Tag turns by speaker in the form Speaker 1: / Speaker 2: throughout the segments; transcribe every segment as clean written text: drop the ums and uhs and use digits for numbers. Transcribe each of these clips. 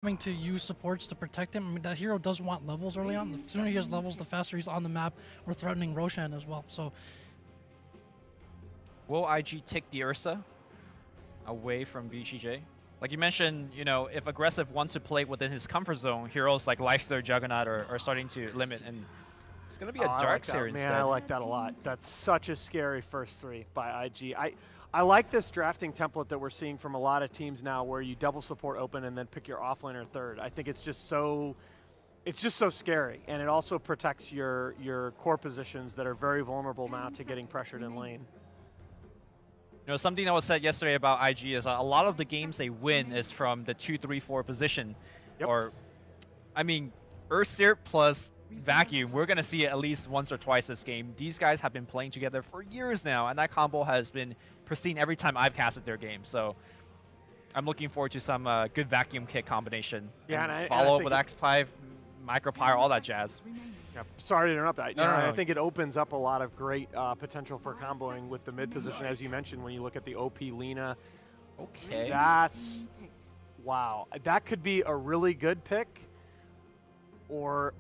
Speaker 1: having to use supports to protect him. I mean, that hero does want levels early on. The sooner he has levels, the faster he's on the map. We're threatening Roshan as well. So,
Speaker 2: will IG take the Ursa away from VGJ? Like you mentioned, you know, if Aggressive wants to play within his comfort zone, heroes like Lifesteal, Juggernaut are starting to limit, and it's going to be a Dark Seer instead.
Speaker 3: Man, I like that a lot. That's such a scary first 3 by IG. I like this drafting template that we're seeing from a lot of teams now, where you double support open and then pick your offlaner third. I think it's just so scary, and it also protects your core positions that are very vulnerable now to getting pressured in lane.
Speaker 2: You know, something that was said yesterday about IG is a lot of the games they win is from the 2, 3, 4 position.
Speaker 3: Yep.
Speaker 2: Or, I mean, Earthseer plus Vacuum, we're going to see it at least once or twice this game. These guys have been playing together for years now, and that combo has been pristine every time I've casted their game. So I'm looking forward to some good Vacuum kick combination.
Speaker 3: Yeah,
Speaker 2: and follow up with X5, Micropyre, all that jazz.
Speaker 3: Yeah, sorry to interrupt.
Speaker 2: No.
Speaker 3: I think it opens up a lot of great potential for comboing with the mid position, as you mentioned, when you look at the OP Lina.
Speaker 2: Okay.
Speaker 3: That's, wow. That could be a really good pick or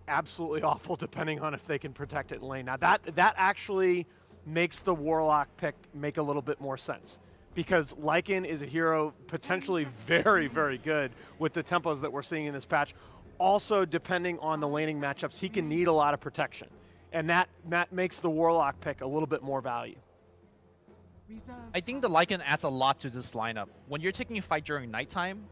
Speaker 3: absolutely awful, depending on if they can protect it in lane. Now, that actually makes the Warlock pick make a little bit more sense, because Lycan is a hero potentially very, very good with the tempos that we're seeing in this patch. Also, depending on the laning matchups, he can need a lot of protection, and that makes the Warlock pick a little bit more value.
Speaker 2: I think the Lycan adds a lot to this lineup. When you're taking a fight during nighttime,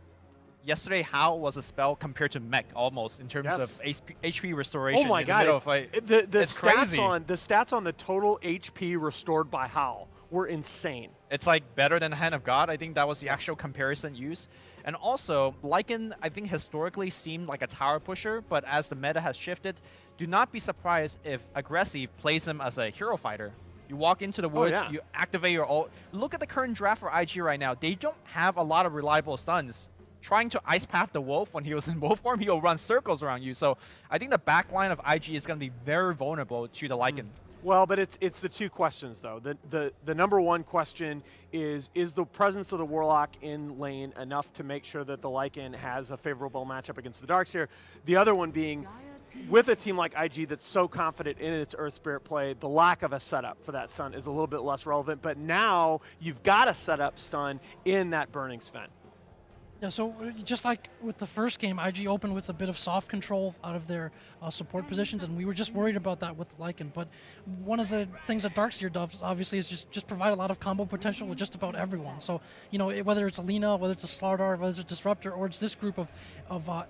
Speaker 2: yesterday Howl was a spell compared to Mech almost in terms of HP restoration.
Speaker 3: Oh my god! The stats on the total HP restored by Howl were insane.
Speaker 2: It's like better than Hand of God. I think that was the actual comparison used. And also, Lycan, I think historically seemed like a tower pusher, but as the meta has shifted, do not be surprised if Aggressive plays him as a hero fighter. You walk into the woods, you activate your ult. Look at the current draft for IG right now. They don't have a lot of reliable stuns. Trying to Ice Path the Wolf when he was in Wolf form, he'll run circles around you. So I think the backline of IG is going to be very vulnerable to the Lycan.
Speaker 3: Well, but it's the two questions, though. The number one question is the presence of the Warlock in lane enough to make sure that the Lycan has a favorable matchup against the Darkseer? The other one being, with a team like IG that's so confident in its Earth Spirit play, the lack of a setup for that stun is a little bit less relevant. But now you've got a setup stun in that Burning Sven.
Speaker 1: yeah, so just like with the first game, IG opened with a bit of soft control out of their support positions, and we were just worried about that with Lycan. But one of the things that Darkseer does, obviously, is just provide a lot of combo potential with just about everyone. So, you know, whether it's Alina, whether it's a StarLadder, whether it's a Disruptor, or it's this group of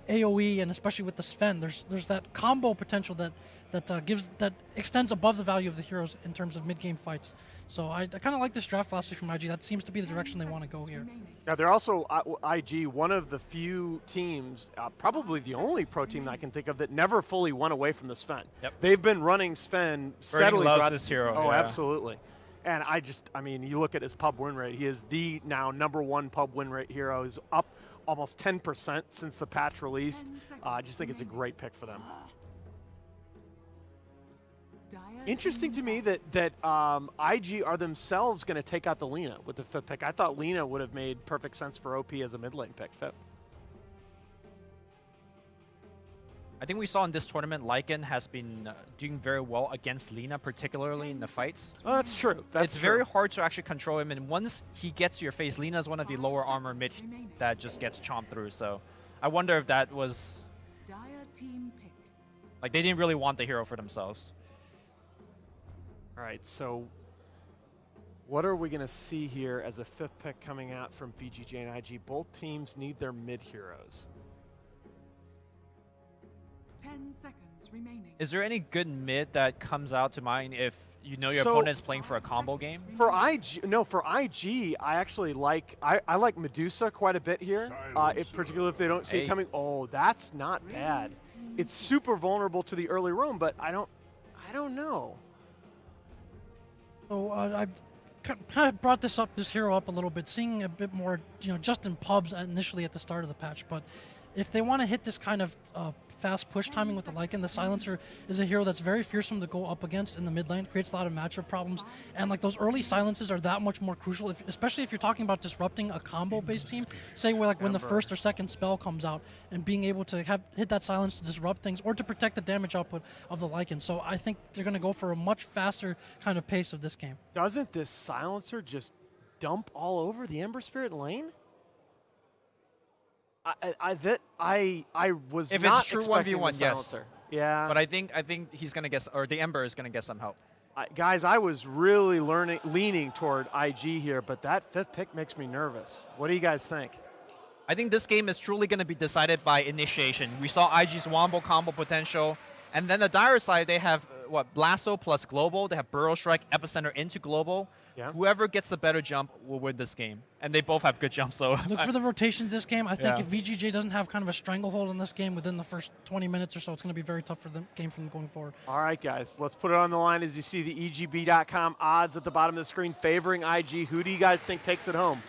Speaker 1: AoE, and especially with the Sven, there's that combo potential that extends above the value of the heroes in terms of mid-game fights. So I kind of like this draft philosophy from IG. That seems to be the direction they want to go here.
Speaker 3: Yeah, they're also, IG, one of the few teams, probably the only pro team that I can think of, that never fully went away from the Sven.
Speaker 2: Yep.
Speaker 3: They've been running Sven steadily.
Speaker 2: Loves this hero.
Speaker 3: Oh, yeah. Absolutely. And I mean, you look at his pub win rate. He is the now #1 pub win rate hero. He's up almost 10% since the patch released. I just think it's a great pick for them. Interesting to me that IG are themselves going to take out the Lina with the 5th pick. I thought Lina would have made perfect sense for OP as a mid lane pick, 5th.
Speaker 2: I think we saw in this tournament, Lycan has been doing very well against Lina, particularly in the fights.
Speaker 3: Oh, that's true.
Speaker 2: It's very hard to actually control him, and once he gets to your face, Lina is one of the lower armor mid that just gets chomped through. So I wonder if that was like they didn't really want the hero for themselves.
Speaker 3: All right, so what are we going to see here as a 5th pick coming out from VGJ and IG? Both teams need their mid heroes.
Speaker 4: 10 seconds remaining.
Speaker 2: Is there any good mid that comes out to mind if you know your opponent is playing for a combo game?
Speaker 3: For IG, no, for IG, I actually like I like Medusa quite a bit here. Particularly if they don't see it coming. Oh, that's not bad. It's super vulnerable to the early roam, but I don't know.
Speaker 1: So I kind of brought this hero up a little bit, seeing a bit more, just in pubs initially at the start of the patch. But if they want to hit this kind of fast push timing with the Lycan, the Silencer is a hero that's very fearsome to go up against in the mid lane, creates a lot of matchup problems, and like those early silences are that much more crucial, especially if you're talking about disrupting a combo-based team, say where like when the first or second spell comes out, and being able to hit that silence to disrupt things or to protect the damage output of the Lycan. So I think they're going to go for a much faster kind of pace of this game.
Speaker 3: Doesn't this Silencer just dump all over the Ember Spirit lane? I was
Speaker 2: If
Speaker 3: not
Speaker 2: it's true
Speaker 3: expecting
Speaker 2: 1v1,
Speaker 3: the
Speaker 2: yes.
Speaker 3: Silencer. Yeah.
Speaker 2: But I think he's gonna get, or the Ember is gonna get some help.
Speaker 3: Guys, I was really leaning toward IG here, but that 5th pick makes me nervous. What do you guys think?
Speaker 2: I think this game is truly going to be decided by initiation. We saw IG's Wombo combo potential, and then the Dire side, they have Blasto plus Global. They have Burrow Strike, Epicenter into Global.
Speaker 3: Yeah.
Speaker 2: Whoever gets the better jump will win this game, and they both have good jumps. So
Speaker 1: Look for the rotations this game. I think
Speaker 3: Yeah.
Speaker 1: if VGJ doesn't have kind of a stranglehold in this game within the first 20 minutes or so, it's going to be very tough for the game from going forward.
Speaker 3: All right, guys, let's put it on the line as you see the EGB.com odds at the bottom of the screen favoring IG. Who do you guys think takes it home?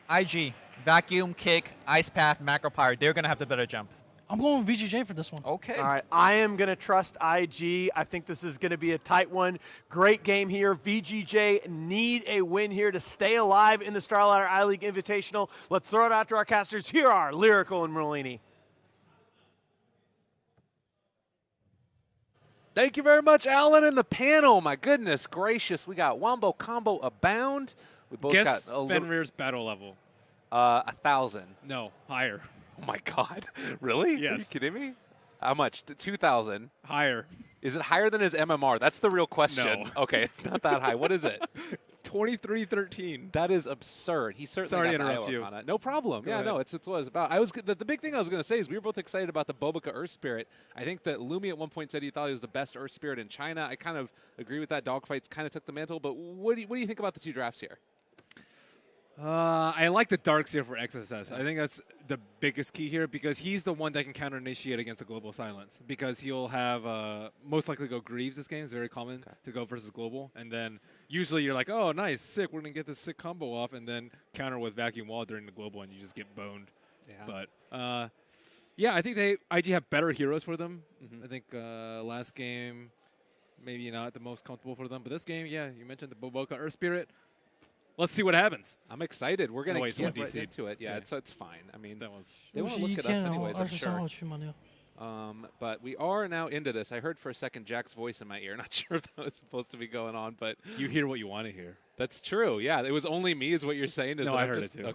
Speaker 2: IG, Vacuum, Kick, Ice Path, Macro Pyre, they're going to have the better jump.
Speaker 1: I'm going with VGJ for this one.
Speaker 2: Okay.
Speaker 3: All right, I am going to trust IG. I think this is going to be a tight one. Great game here. VGJ need a win here to stay alive in the StarLadder I-League Invitational. Let's throw it out to our casters. Here are Lyrical and Merlini.
Speaker 5: Thank you very much, Alan, and the panel. My goodness gracious, we got Wombo combo abound. We both
Speaker 6: Guess
Speaker 5: got a
Speaker 6: Fenrir's battle level.
Speaker 5: 1,000.
Speaker 6: No, higher.
Speaker 5: Oh my God, really?
Speaker 6: Yes.
Speaker 5: Are you kidding me? How much? 2,000.
Speaker 6: Higher.
Speaker 5: Is it higher than his MMR? That's the real question.
Speaker 6: No.
Speaker 5: Okay, it's not that high. What is it?
Speaker 6: 23-13.
Speaker 5: That is absurd. He certainly
Speaker 6: Sorry
Speaker 5: got
Speaker 6: to
Speaker 5: the
Speaker 6: interrupt
Speaker 5: Iowa
Speaker 6: you.
Speaker 5: on it. No problem.
Speaker 6: Go
Speaker 5: Yeah,
Speaker 6: ahead.
Speaker 5: no, it's what it's about. The big thing I was going to say is we were both excited about the Bobica Earth Spirit. I think that Lumi at one point said he thought he was the best Earth Spirit in China. I kind of agree with that. Dogfights kind of took the mantle. But what do you think about the two drafts here?
Speaker 6: I like the Dark Seer for XSS. I think that's the biggest key here because he's the one that can counter-initiate against a Global Silence because he'll have most likely go Greaves this game. It's very common to go versus Global. And then usually you're like, oh, nice, sick. We're going to get this sick combo off and then counter with Vacuum Wall during the Global and you just get boned.
Speaker 5: Yeah.
Speaker 6: But, yeah, I think IG have better heroes for them. I think last game, maybe not the most comfortable for them. But this game, yeah, you mentioned the Boboka Earth Spirit. Let's see what happens.
Speaker 5: I'm excited. We're going to get right
Speaker 6: DC'd.
Speaker 5: into it. Yeah,
Speaker 6: Okay.
Speaker 5: it's fine. I mean,
Speaker 6: That was
Speaker 5: they want to look at us anyways, I'm sure. But we are now into this. I heard for a second Jack's voice in my ear. Not sure if that was supposed to be going on, but
Speaker 6: you hear what you want to hear.
Speaker 5: that's true. Yeah, it was only me is what you're saying. Is
Speaker 6: No,
Speaker 5: that
Speaker 6: I
Speaker 5: I'm
Speaker 6: heard
Speaker 5: just,
Speaker 6: it too.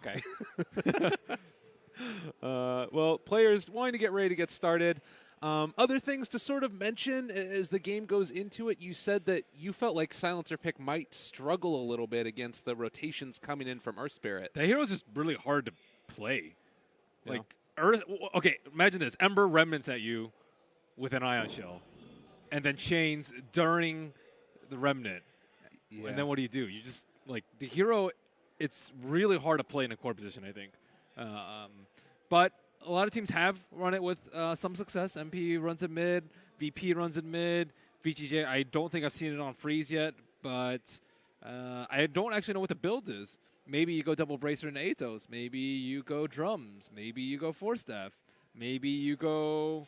Speaker 5: Okay. Well, players wanting to get ready to get started. Other things to sort of mention as the game goes into it, you said that you felt like Silencer pick might struggle a little bit against the rotations coming in from Earth Spirit.
Speaker 6: That hero's just really hard to play.
Speaker 5: Yeah.
Speaker 6: Like, Earth. Okay, imagine this. Ember remnants at you with an Ion Shell. And then chains during the remnant.
Speaker 5: Yeah.
Speaker 6: And then what do? You just, like, the hero, it's really hard to play in a core position, I think. But a lot of teams have run it with some success. MP runs it mid. VP runs it mid. VGJ, I don't think I've seen it on Freeze yet, but I don't actually know what the build is. Maybe you go double Bracer and Atos. Maybe you go drums. Maybe you go Force Staff. Maybe you go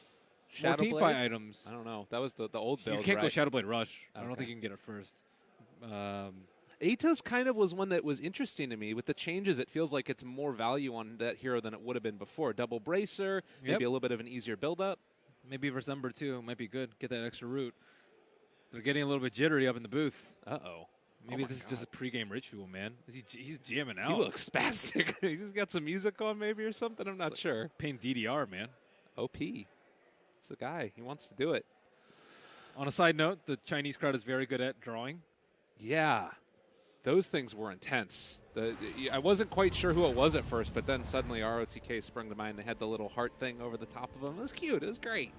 Speaker 6: more team fight items.
Speaker 5: I don't know. That was the old build,
Speaker 6: You can't
Speaker 5: right?
Speaker 6: go Shadowblade Rush. I don't
Speaker 5: Okay.
Speaker 6: think you can get it first.
Speaker 5: Atos kind of was one that was interesting to me. With the changes, it feels like it's more value on that hero than it would have been before. Double Bracer, maybe a little bit of an easier build-up.
Speaker 6: Maybe versus Ember, too. Might be good. Get that extra root. They're getting a little bit jittery up in the booth.
Speaker 5: Uh-oh.
Speaker 6: Maybe
Speaker 5: Oh
Speaker 6: this is
Speaker 5: my
Speaker 6: just a pregame ritual, man. He's jamming out.
Speaker 5: He looks spastic. He's just got some music on maybe or something. I'm not sure.
Speaker 6: Paying DDR, man.
Speaker 5: OP. It's a guy. He wants to do it.
Speaker 6: On a side note, the Chinese crowd is very good at drawing.
Speaker 5: Yeah. Those things were intense. I wasn't quite sure who it was at first, but then suddenly ROTK sprung to mind. They had the little heart thing over the top of them. It was cute. It was great.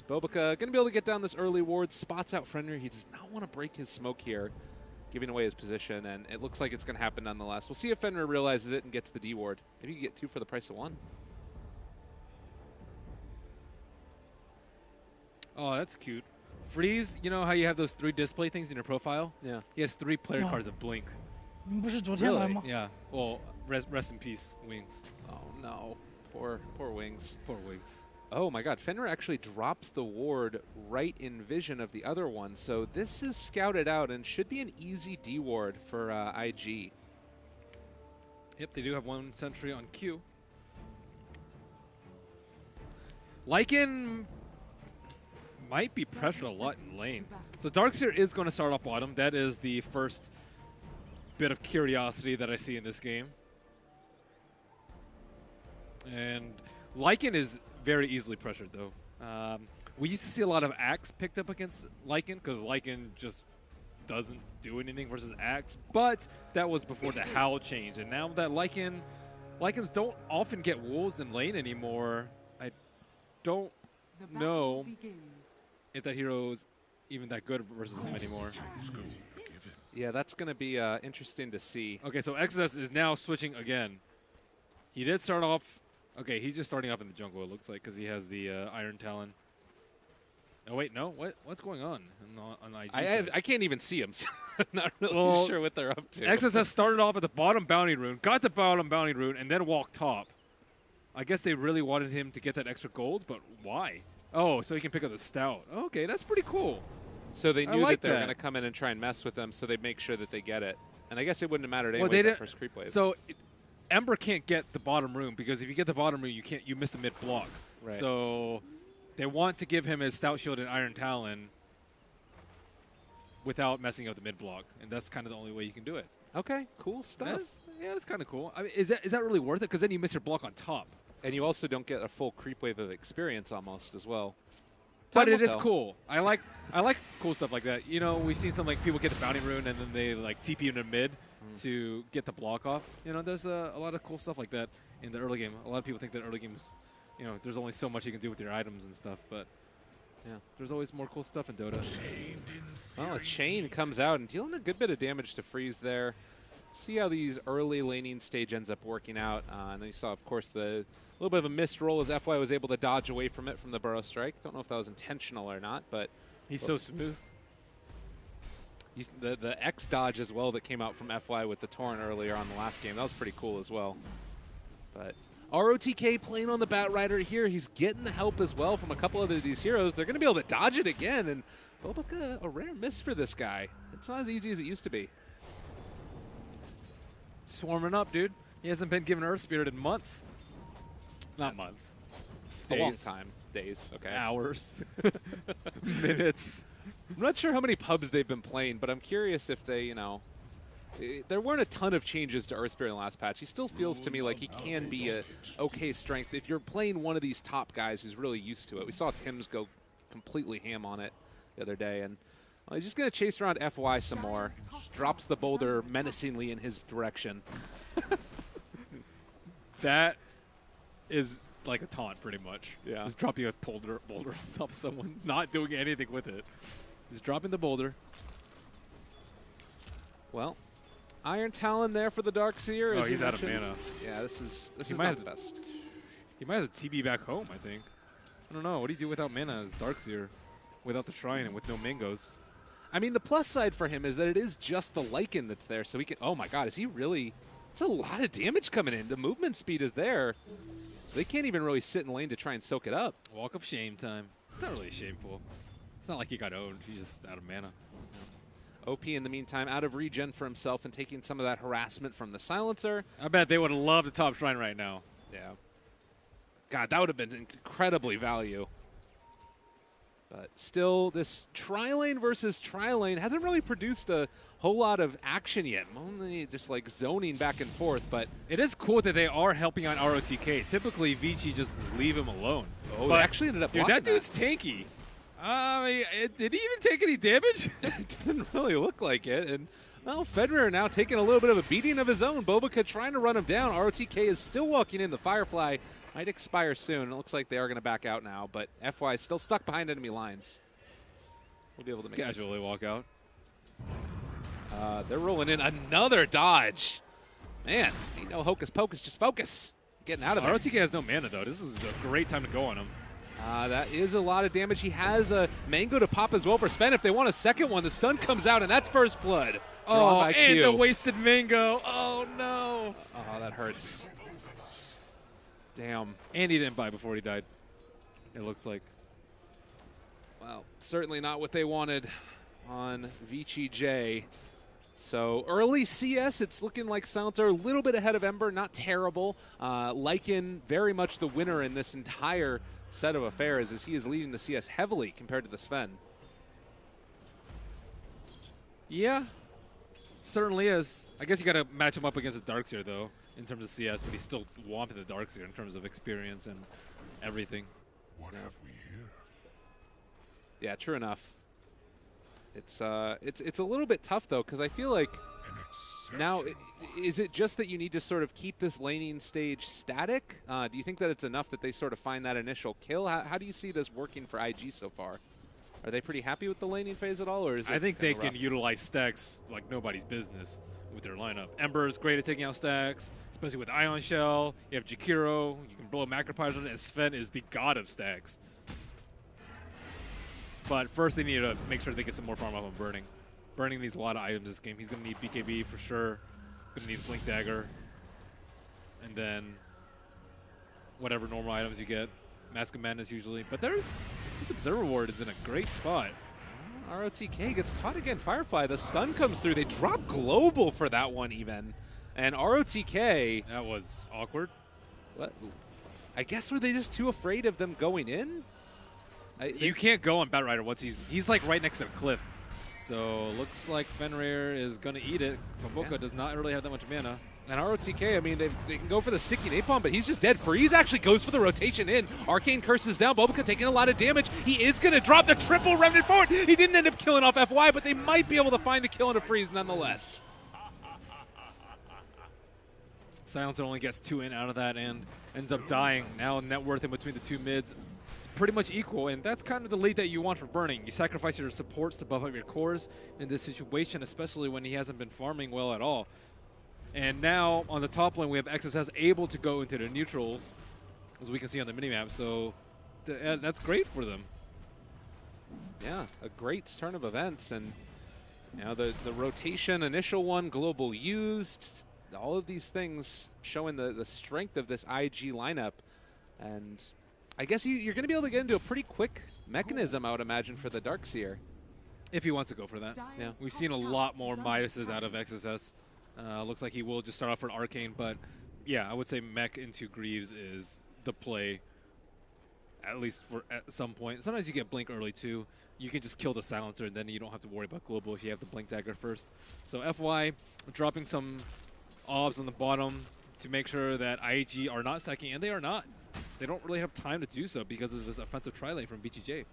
Speaker 5: Bobica going to be able to get down this early ward. Spots out Fenrir. He does not want to break his smoke here, giving away his position, and it looks like it's going to happen nonetheless. We'll see if Fenrir realizes it and gets the D ward. Maybe you can get 2 for the price of 1.
Speaker 6: Oh, that's cute. Freeze, you know how you have those 3 display things in your profile?
Speaker 5: Yeah.
Speaker 6: He has 3 player
Speaker 1: Yeah.
Speaker 6: cards of Blink.
Speaker 1: 不是昨天来吗？
Speaker 6: Yeah. Well, rest in peace, Wings.
Speaker 5: Oh, no. Poor Wings.
Speaker 6: Poor Wings.
Speaker 5: Oh my god, Fenrir actually drops the ward right in vision of the other one, so this is scouted out and should be an easy D ward for IG.
Speaker 6: Yep, they do have one sentry on Q. Lycan might be pressured a lot in lane. So Darkseer is going to start off bottom. That is the first bit of curiosity that I see in this game. And Lycan is very easily pressured, though. We used to see a lot of Axe picked up against Lycan because Lycan just doesn't do anything versus Axe. But that was before the Howl change. And now that Lycans don't often get wolves in lane anymore, I don't know if that hero is even that good versus him anymore.
Speaker 5: Yeah, that's going to be interesting to see.
Speaker 6: Okay, so Exodus is now switching again. He did start off. Okay, he's just starting off in the jungle, it looks like, because he has the Iron Talon. Oh, wait, no? What's going on IG
Speaker 5: I can't even see him, so I'm not really sure what they're up to.
Speaker 6: Exodus has started off at the bottom bounty rune, got the bottom bounty rune, and then walked top. I guess they really wanted him to get that extra gold, but why? Oh, so he can pick up the Stout. Okay, that's pretty cool.
Speaker 5: So they knew
Speaker 6: like
Speaker 5: that they were
Speaker 6: that.
Speaker 5: going to come in and try and mess with them, so they'd make sure that they get it. And I guess it wouldn't have mattered anyway that first creep wave.
Speaker 6: So Ember can't get the bottom rune because if you get the bottom rune, you miss the mid block.
Speaker 5: Right.
Speaker 6: So they want to give him his Stout Shield and Iron Talon without messing up the mid block, and that's kind of the only way you can do it.
Speaker 5: Okay, cool stuff.
Speaker 6: Yeah, that's kind of cool. I mean, is that really worth it? Because then you miss your block on top.
Speaker 5: And you also don't get a full creep wave of experience almost as well.
Speaker 6: But
Speaker 5: Time
Speaker 6: it
Speaker 5: will
Speaker 6: is
Speaker 5: tell.
Speaker 6: cool. I like cool stuff like that. You know, we've seen some like people get the bounty rune and then they like TP in the mid to get the block off. You know, there's a lot of cool stuff like that in the early game. A lot of people think that early games, you know, there's only so much you can do with your items and stuff, but yeah, there's always more cool stuff in Dota.
Speaker 5: Well, a chain comes out and dealing a good bit of damage to Freeze there. See how these early laning stage ends up working out. And you saw, of course, the little bit of a missed roll as FY was able to dodge away from it from the Burrow Strike. Don't know if that was intentional or not, but
Speaker 6: he's so smooth.
Speaker 5: The X dodge as well that came out from FY with the Torrent earlier on the last game, that was pretty cool as well. But ROTK playing on the Batrider here. He's getting the help as well from a couple of these heroes. They're going to be able to dodge it again, and Boboka, a rare miss for this guy. It's not as easy as it used to be.
Speaker 6: Swarming up, dude. He hasn't been given Earth Spirit in months. Not months.
Speaker 5: A long
Speaker 6: Days.
Speaker 5: time. Days, okay.
Speaker 6: Hours. Minutes.
Speaker 5: I'm not sure how many pubs they've been playing, but I'm curious if they, you know, there weren't a ton of changes to Earth Spirit in the last patch. He still feels to me like he can be a okay strength if you're playing one of these top guys who's really used to it. We saw Tim's go completely ham on it the other day, and he's just going to chase around FY some more. Drops the boulder menacingly in his direction.
Speaker 6: That is like a taunt, pretty much.
Speaker 5: Yeah.
Speaker 6: Just dropping a boulder on top of someone, not doing anything with it. Just dropping the boulder.
Speaker 5: Well, Iron Talon there for the Darkseer.
Speaker 6: Oh, he's out of mana.
Speaker 5: Yeah, this is
Speaker 6: might
Speaker 5: not
Speaker 6: have
Speaker 5: the best.
Speaker 6: He might have to TB back home, I think. I don't know. What do you do without mana as Darkseer? Without the Shrine and with no mangoes?
Speaker 5: I mean, the plus side for him is that it is just the Lycan that's there, so he can... Oh, my God, is he really... It's a lot of damage coming in. The movement speed is there, so they can't even really sit in lane to try and soak it up.
Speaker 6: Walk of shame time. It's not really shameful. It's not like he got owned. He's just out of mana.
Speaker 5: OP, in the meantime, out of regen for himself and taking some of that harassment from the Silencer.
Speaker 6: I bet they would have loved the top Shrine right now.
Speaker 5: Yeah. God, that would have been incredibly value. But still, this tri-lane versus tri-lane hasn't really produced a whole lot of action yet. Only just like zoning back and forth, but...
Speaker 6: It is cool that they are helping out ROTK. Typically, VG just leave him alone.
Speaker 5: Oh,
Speaker 6: but
Speaker 5: they actually ended up
Speaker 6: dude,
Speaker 5: blocking
Speaker 6: that dude's tanky. Did he even take any damage?
Speaker 5: It didn't really look like it. And, well, Federer now taking a little bit of a beating of his own. Boboka trying to run him down. ROTK is still walking in. The Firefly might expire soon. It looks like they are going to back out now, but FY is still stuck behind enemy lines. We'll be able to make
Speaker 6: Casually walk out.
Speaker 5: They're rolling in another dodge. Man, ain't no hocus pocus, just focus. Getting out of there.
Speaker 6: ROTK has no mana, though. This is a great time to go on him.
Speaker 5: That is a lot of damage. He has a Mango to pop as well for Sven. If they want a second one, the stun comes out, and that's first blood. Drawn by
Speaker 6: and
Speaker 5: Q.
Speaker 6: the wasted Mango. Oh, no.
Speaker 5: Oh, that hurts. Damn.
Speaker 6: And he didn't buy before he died, it looks like.
Speaker 5: Well, certainly not what they wanted on VGJ. So early CS, it's looking like Silencer a little bit ahead of Ember, not terrible. Lycan very much the winner in this entire set of affairs as he is leading the CS heavily compared to the Sven.
Speaker 6: Yeah, certainly is. I guess you got to match him up against the Darkseer, though, in terms of CS, but he's still whomping the Darkseer in terms of experience and everything.
Speaker 7: What have we here?
Speaker 5: Yeah, true enough. It's a little bit tough, though, because I feel like now, is it just that you need to sort of keep this laning stage static? Do you think that it's enough that they sort of find that initial kill? How do you see this working for IG so far? Are they pretty happy with the laning phase at all, or is it
Speaker 6: I think they
Speaker 5: kinda
Speaker 6: can utilize stacks like nobody's business with their lineup. Ember is great at taking out stacks, especially with Ion Shell. You have Jakiro. You can blow Macropyres on it, and Sven is the god of stacks. But first, they need to make sure they get some more farm up on Burning. Burning needs a lot of items this game. He's going to need BKB for sure. He's going to need Blink Dagger. And then whatever normal items you get. Mask of Madness usually. But this Observer Ward is in a great spot.
Speaker 5: ROTK gets caught again. Firefly, the stun comes through. They drop Global for that one even. And ROTK...
Speaker 6: That was awkward.
Speaker 5: What? I guess were they just too afraid of them going in?
Speaker 6: You can't go on Batrider once he's like right next to the cliff. So looks like Fenrir is going to eat it. Maboka does not really have that much mana.
Speaker 5: And ROTK, I mean, they can go for the sticky napalm, but he's just dead. Freeze actually goes for the rotation in. Arcane curses down. Bulbaka taking a lot of damage. He is going to drop the triple remnant forward. He didn't end up killing off FY, but they might be able to find the kill into Freeze nonetheless.
Speaker 6: Silencer only gets 2 in out of that and ends up dying. Now net worth in between the two mids pretty much equal, and that's kind of the lead that you want for Burning. You sacrifice your supports to buff up your cores in this situation, especially when he hasn't been farming well at all. And now on the top lane, we have XSS able to go into the neutrals, as we can see on the minimap, so that's great for them.
Speaker 5: Yeah, a great turn of events, and you know, the rotation, initial one, global used, all of these things showing the strength of this IG lineup. And I guess you're going to be able to get into a pretty quick mechanism, I would imagine, for the Darkseer.
Speaker 6: If he wants to go for that.
Speaker 5: Yeah.
Speaker 6: We've seen a lot more Midases out of XSS. Looks like he will just start off for an Arcane, but yeah, I would say mech into Greaves is the play, at least for at some point. Sometimes you get Blink early too. You can just kill the Silencer, and then you don't have to worry about Global if you have the Blink Dagger first. So FY dropping some obs on the bottom to make sure that IG are not stacking, and they are not. They don't really have time to do so because of this offensive tri-lane from VGJ.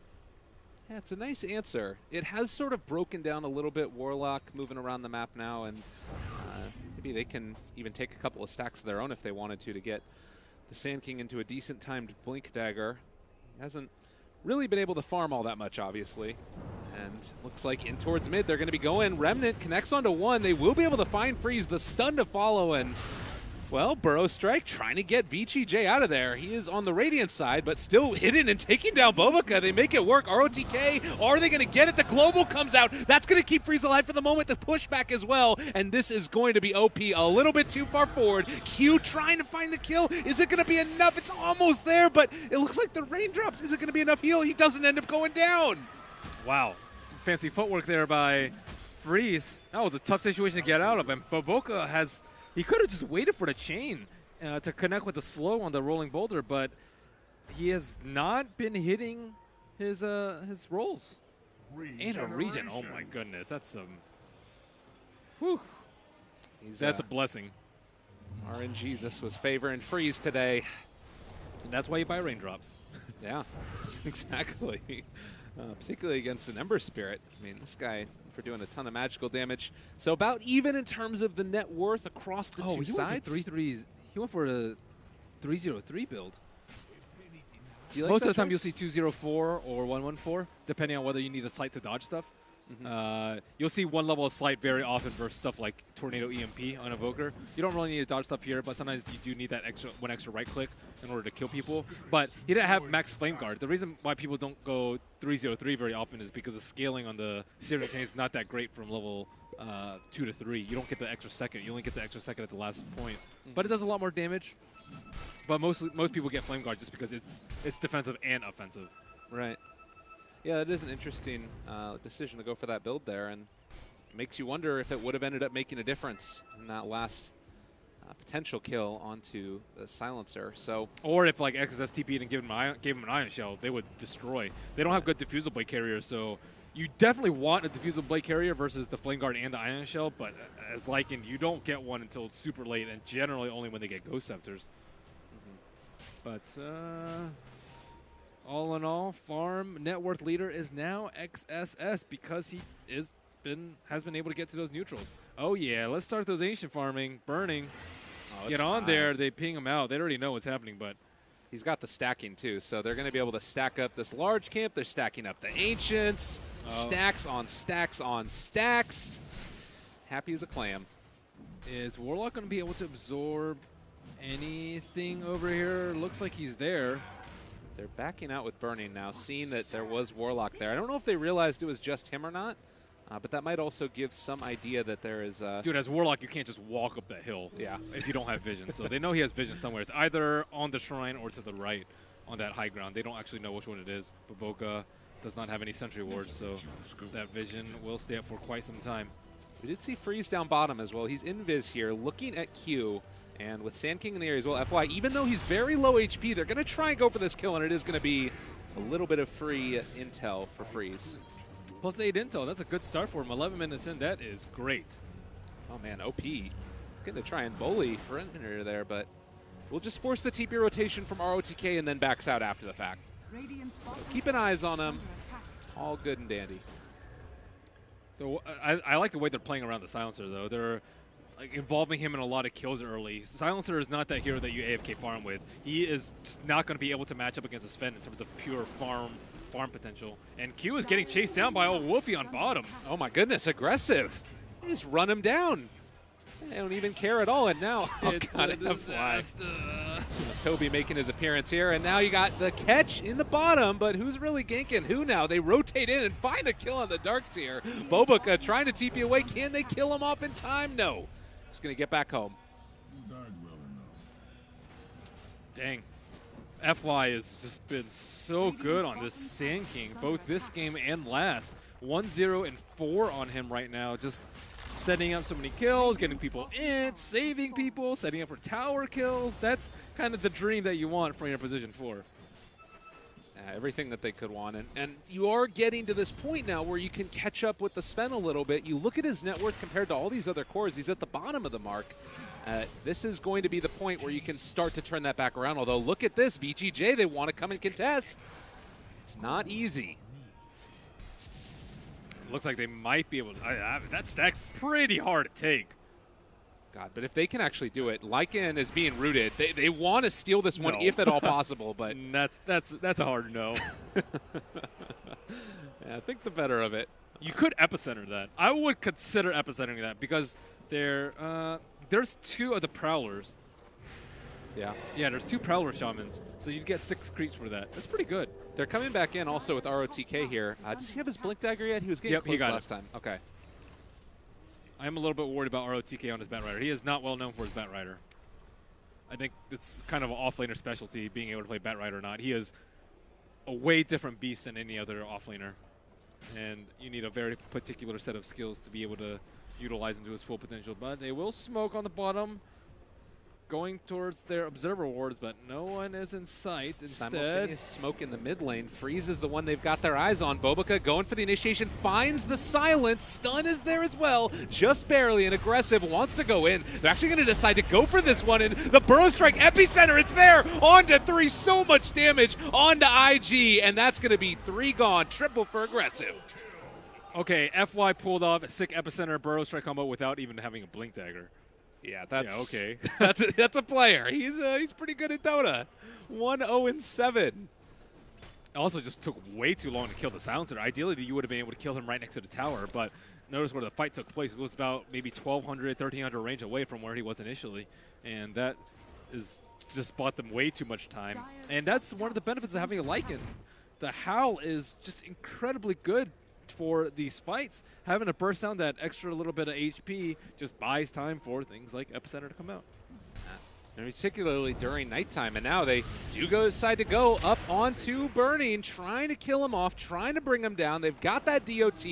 Speaker 5: Yeah, it's a nice answer. It has sort of broken down a little bit. Warlock moving around the map now, and maybe they can even take a couple of stacks of their own if they wanted to get the Sand King into a decent timed Blink Dagger. Hasn't really been able to farm all that much, obviously. And looks like in towards mid, they're going to be going. Remnant connects onto one. They will be able to find Freeze, the stun to follow, and well, Burrow Strike trying to get VGJ out of there. He is on the Radiant side, but still hidden and taking down Bobica. They make it work. ROTK, are they going to get it? The Global comes out. That's going to keep Freeze alive for the moment. The pushback as well, and this is going to be OP a little bit too far forward. Q trying to find the kill. Is it going to be enough? It's almost there, but it looks like the raindrops. Is it going to be enough heal? He doesn't end up going down.
Speaker 6: Wow. Some fancy footwork there by Freeze. That was a tough situation to get out of, and Bobica has... He could have just waited for the chain to connect with the slow on the rolling boulder, but he has not been hitting his rolls. And a regen. Oh my goodness, that's some. Whew. That's a blessing.
Speaker 5: RNGesus was favoring Freeze today.
Speaker 6: And that's why you buy raindrops.
Speaker 5: Yeah, exactly. Particularly against an Ember Spirit. I mean, this guy for doing a ton of magical damage. So about even in terms of the net worth across the two sides.
Speaker 6: Went for 3-3s. He went for a 3-0-3 build.
Speaker 5: Do you like
Speaker 6: Most
Speaker 5: that
Speaker 6: of the time
Speaker 5: choice?
Speaker 6: you'll see 204 or 114, depending on whether you need a sight to dodge stuff. You'll see one level of sight very often versus stuff like Tornado EMP on Evoker. You don't really need to dodge stuff here, but sometimes you do need that one extra right click in order to kill people. But he didn't have max Flame Guard. The reason why people don't go 303 very often is because the scaling on the Searing Chain is not that great from level 2 to 3. You don't get the extra second. You only get the extra second at the last point. But it does a lot more damage. But most people get Flame Guard just because it's defensive and offensive.
Speaker 5: Right. Yeah, it is an interesting decision to go for that build there, and makes you wonder if it would have ended up making a difference in that last potential kill onto the silencer. So,
Speaker 6: or if like XSS TP'd and gave him an Ion Shell, they would destroy. They don't have good diffusal blade carriers, so you definitely want a diffusal blade carrier versus the Flame Guard and the Ion Shell. But as Lycan, you don't get one until it's super late, and generally only when they get Ghost Scepters. But all in all, farm net worth leader is now XSS because he has been able to get to those neutrals. Oh yeah, let's start those ancient farming, burning.
Speaker 5: oh,
Speaker 6: Get
Speaker 5: it's
Speaker 6: on
Speaker 5: time.
Speaker 6: there, they ping him out. They already know what's happening, but
Speaker 5: He's got the stacking too, so they're going to be able to stack up this large camp. They're stacking up the ancients, stacks on stacks on stacks. Happy as a clam.
Speaker 6: is Warlock going to be able to absorb anything over here? Looks like he's there.
Speaker 5: They're backing out with burning now, seeing that there was Warlock there. I don't know if they realized it was just him or not, but that might also give some idea that there is.
Speaker 6: Dude, as Warlock, you can't just walk up that hill.
Speaker 5: Yeah.
Speaker 6: If you don't have vision. So they know he has vision somewhere. It's either on the shrine or to the right on that high ground. They don't actually know which one it is. But Boca does not have any sentry wards, so that vision will stay up for quite some time.
Speaker 5: We did see Freeze down bottom as well. He's invis here, looking at Q. And with Sand King in the area as well, FY, even though he's very low HP, they're going to try and go for this kill, and it is going to be a little bit of free intel for Freeze.
Speaker 6: Plus 8 intel. That's a good start for him. 11 minutes in. That is great.
Speaker 5: Oh, man, OP. Going to try and bully Friendner there, but we'll just force the TP rotation from ROTK and then backs out after the fact. So keep an eyes on him. All good and dandy.
Speaker 6: So, I like the way they're playing around the Silencer, though. They're like involving him in a lot of kills early. Silencer is not that hero that you AFK farm with. He is just not going to be able to match up against a Sven in terms of pure farm potential. And Q is getting chased down by old Wolfie on bottom.
Speaker 5: Oh my goodness, aggressive. They just run him down. They don't even care at all. And now, oh
Speaker 6: It's
Speaker 5: god,
Speaker 6: a disaster.
Speaker 5: Toby making his appearance here. And now you got the catch in the bottom, but who's really ganking who now? They rotate in and find the kill on the Darks here. Bobuka trying to TP away. Can they kill him off in time? No. Just going to get back home.
Speaker 6: Dang. FY has just been so good on this Sand King, both this game and last. 1-0 and 4 on him right now, just setting up so many kills, getting people in, saving people, setting up for tower kills. That's kind of the dream that you want from your position 4.
Speaker 5: Everything that they could want. And you are getting to this point now where you can catch up with the Sven a little bit. You look at his net worth compared to all these other cores. He's at the bottom of the mark. This is going to be the point where you can start to turn that back around. Although, look at this. VGJ, they want to come and contest. It's not easy.
Speaker 6: It looks like they might be able to. That stack's pretty hard to take.
Speaker 5: God, but if they can actually do it, Lycan is being rooted. They want to steal this one if at all possible, but
Speaker 6: that's a hard no.
Speaker 5: yeah, I think the better of it.
Speaker 6: You could epicenter that. I would consider epicentering that because there's 2 of the Prowlers.
Speaker 5: Yeah.
Speaker 6: Yeah, there's 2 Prowler Shamans, so you'd get 6 creeps for that. That's pretty good.
Speaker 5: They're coming back in also with ROTK here. Does he have his Blink Dagger yet? He was getting close last time. Okay.
Speaker 6: I'm a little bit worried about ROTK on his Bat Rider. He is not well known for his Bat Rider. I think it's kind of an offlaner specialty, being able to play Bat Rider or not. He is a way different beast than any other offlaner. And you need a very particular set of skills to be able to utilize him to his full potential. But they will smoke on the bottom, going towards their observer wards, but no one is in sight. Instead,
Speaker 5: simultaneous smoke in the mid lane. Freeze is the one they've got their eyes on. Bobuka going for the initiation, finds the silence. Stun is there as well, just barely, and aggressive wants to go in. They're actually going to decide to go for this one, and the Burrow Strike Epicenter, it's there, on to 3, so much damage, on to IG, and that's going to be 3 gone, triple for aggressive.
Speaker 6: okay, FY pulled off a sick Epicenter Burrow Strike combo without even having a Blink Dagger.
Speaker 5: Yeah, that's
Speaker 6: okay.
Speaker 5: that's a player. He's pretty good at Dota. 1-0-7.
Speaker 6: Also just took way too long to kill the Silencer. Ideally, you would have been able to kill him right next to the tower, but notice where the fight took place. It was about maybe 1,200, 1,300 range away from where he was initially, and that is just bought them way too much time. And that's one of the benefits of having a Lycan. The Howl is just incredibly good for these fights. Having a burst down that extra little bit of HP just buys time for things like Epicenter to come out.
Speaker 5: particularly during nighttime. And now they do decide to go up onto Burning, trying to kill him off, trying to bring him down. They've got that DOT,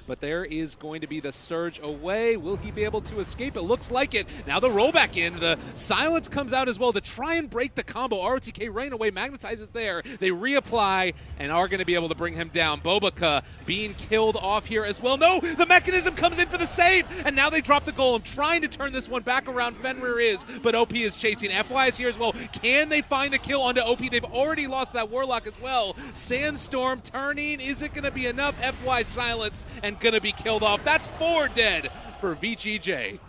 Speaker 5: but there is going to be the surge away. Will he be able to escape? It looks like it. Now the rollback in. The silence comes out as well to try and break the combo. ROTK running away, magnetizes there. They reapply and are going to be able to bring him down. Bobica being killed off here as well. No, the mechanism comes in for the save, and now they drop the golem, trying to turn this one back around. Fenrir is, but OP is chasing. FY is here as well. Can they find the kill onto OP? They've already lost that Warlock as well. Sandstorm turning. Is it going to be enough? FY silenced and going to be killed off. That's 4 dead for VGJ.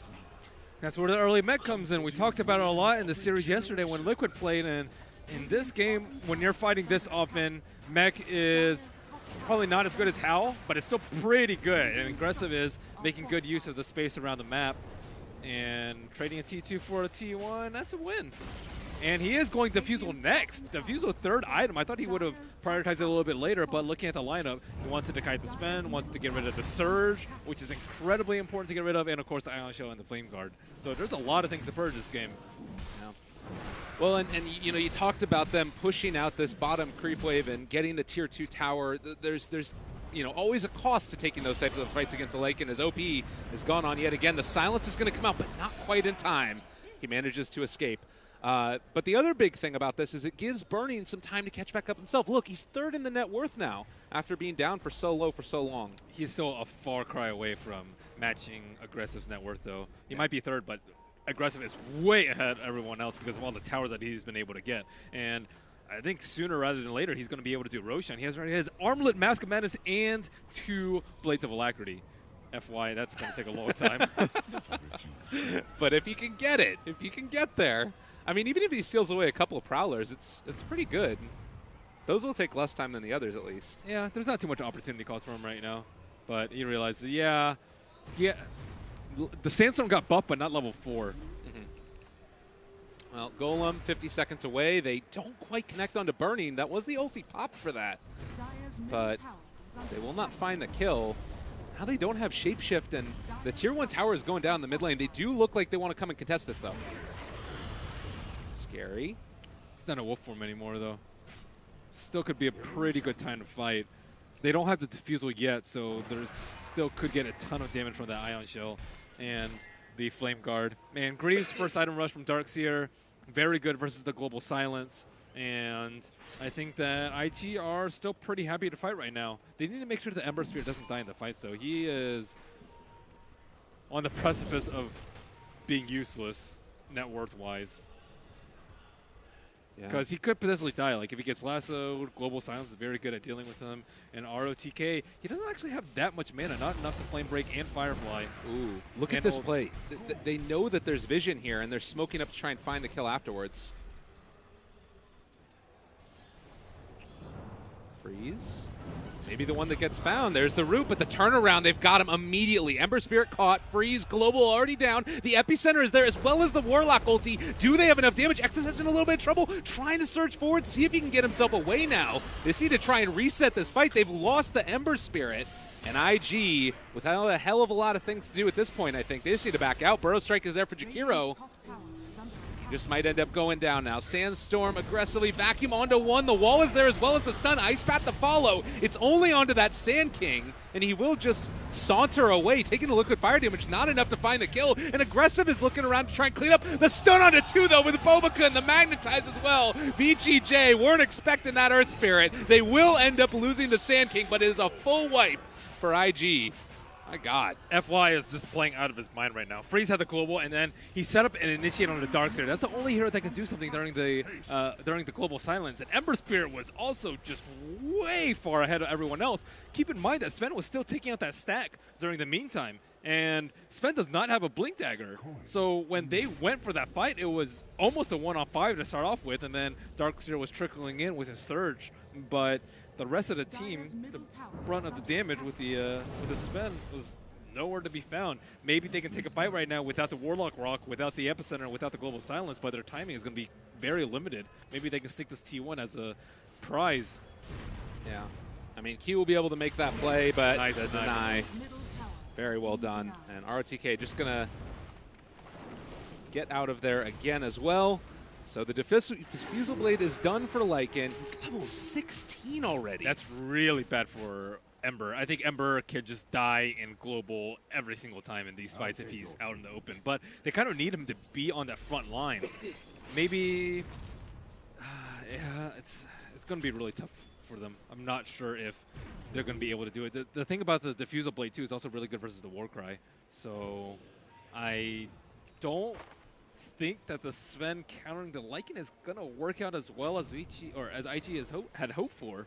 Speaker 6: That's where the early mech comes in. We talked about it a lot in the series yesterday when Liquid played, and in this game, when you're fighting this often, mech is probably not as good as Howl, but it's still pretty good. And Aggressive is making good use of the space around the map. And trading a T2 for a T1, that's a win. And he is going Diffusal next. Diffusal third item. I thought he would have prioritized it a little bit later, but looking at the lineup, he wants to kite the spin, wants to get rid of the Surge, which is incredibly important to get rid of, and of course the Ion Shell and the Flame Guard. So there's a lot of things to purge this game.
Speaker 5: Yeah. Well, and you know, you talked about them pushing out this bottom creep wave and getting the tier 2 tower. There's you know, always a cost to taking those types of fights against a Lycan, as OP has gone on yet again. The silence is going to come out, but not quite in time. He manages to escape. But the other big thing about this is it gives Burning some time to catch back up himself. Look, he's 3rd in the net worth now after being down for so low for so long.
Speaker 6: He's still a far cry away from matching Aggressive's net worth, though. He might be 3rd, but Aggressive is way ahead of everyone else because of all the towers that he's been able to get. And I think sooner rather than later, he's going to be able to do Roshan. He has already his Armlet, Mask of Madness, and 2 Blades of Alacrity. FY, that's going to take a long time.
Speaker 5: But if he can get it, if he can get there, I mean, even if he steals away a couple of Prowlers, it's pretty good. Those will take less time than the others, at least.
Speaker 6: Yeah, there's not too much opportunity cost for him right now. But he realizes, yeah, the Sandstorm got buffed, but not level 4.
Speaker 5: Well, Golem 50 seconds away. They don't quite connect onto Burning. That was the ulti pop for that. But they will not find the kill. Now they don't have Shapeshift, and the tier 1 tower is going down the mid lane. They do look like they want to come and contest this, though. Scary.
Speaker 6: He's not a wolf form anymore, though. Still could be a pretty good time to fight. They don't have the Diffusal yet, so there's still could get a ton of damage from that Ion Shell and the Flame Guard. Man, Greaves' first item rush from Darkseer, very good versus the Global Silence. And I think that IG are still pretty happy to fight right now. They need to make sure the Ember Spirit doesn't die in the fight, so he is on the precipice of being useless net worth-wise. Because he could potentially die. Like, if he gets lassoed, Global Silence is very good at dealing with him. And ROTK, he doesn't actually have that much mana, not enough to Flame Break and Firefly.
Speaker 5: Ooh, look at this play. They know that there's vision here, and they're smoking up to try and find the kill afterwards. Freeze. Maybe the one that gets found. There's the root, but the turnaround, they've got him immediately. Ember Spirit caught, Freeze, Global already down. The epicenter is there as well as the Warlock ulti. Do they have enough damage? Exodus is in a little bit of trouble, trying to surge forward, see if he can get himself away now. They need to try and reset this fight. They've lost the Ember Spirit. And IG, without a hell of a lot of things to do at this point, I think. They just need to back out. Burrow Strike is there for Jakiro. Just might end up going down now. Sandstorm aggressively vacuum onto one. The wall is there as well as the stun. Ice Path to follow. It's only onto that Sand King, and he will just saunter away, taking the liquid fire damage. Not enough to find the kill. And Aggressive is looking around to try and clean up. The stun onto 2, though, with Bobica and the Magnetize as well. VGJ weren't expecting that Earth Spirit. They will end up losing the Sand King, but it is a full wipe for IG. My God.
Speaker 6: FY is just playing out of his mind right now. Freeze had the Global, and then he set up and initiated on the Darkseer. That's the only hero that can do something during the Global Silence. And Ember Spirit was also just way far ahead of everyone else. Keep in mind that Sven was still taking out that stack during the meantime. And Sven does not have a Blink Dagger. So when they went for that fight, it was almost a 1-on-5 to start off with, and then Darkseer was trickling in with his Surge. But the rest of the team, the brunt of the damage with the Sven was nowhere to be found. Maybe they can take a fight right now without the Warlock Rock, without the Epicenter, without the Global Silence, but their timing is going to be very limited. Maybe they can stick this T1 as a prize.
Speaker 5: Yeah. I mean, Q will be able to make that play, but
Speaker 6: Nice
Speaker 5: the deny. Very well done. And ROTK just going to get out of there again as well. So the Diffusal Blade is done for Lycan. He's level 16 already.
Speaker 6: That's really bad for Ember. I think Ember can just die in global every single time in these fights if he's out in the open. But they kind of need him to be on that front line. Maybe, yeah, it's going to be really tough for them. I'm not sure if they're going to be able to do it. The thing about the Diffusal Blade too is also really good versus the Warcry. So I don't think that the Sven countering the Lycan is going to work out as well as VG or as IG had hoped for.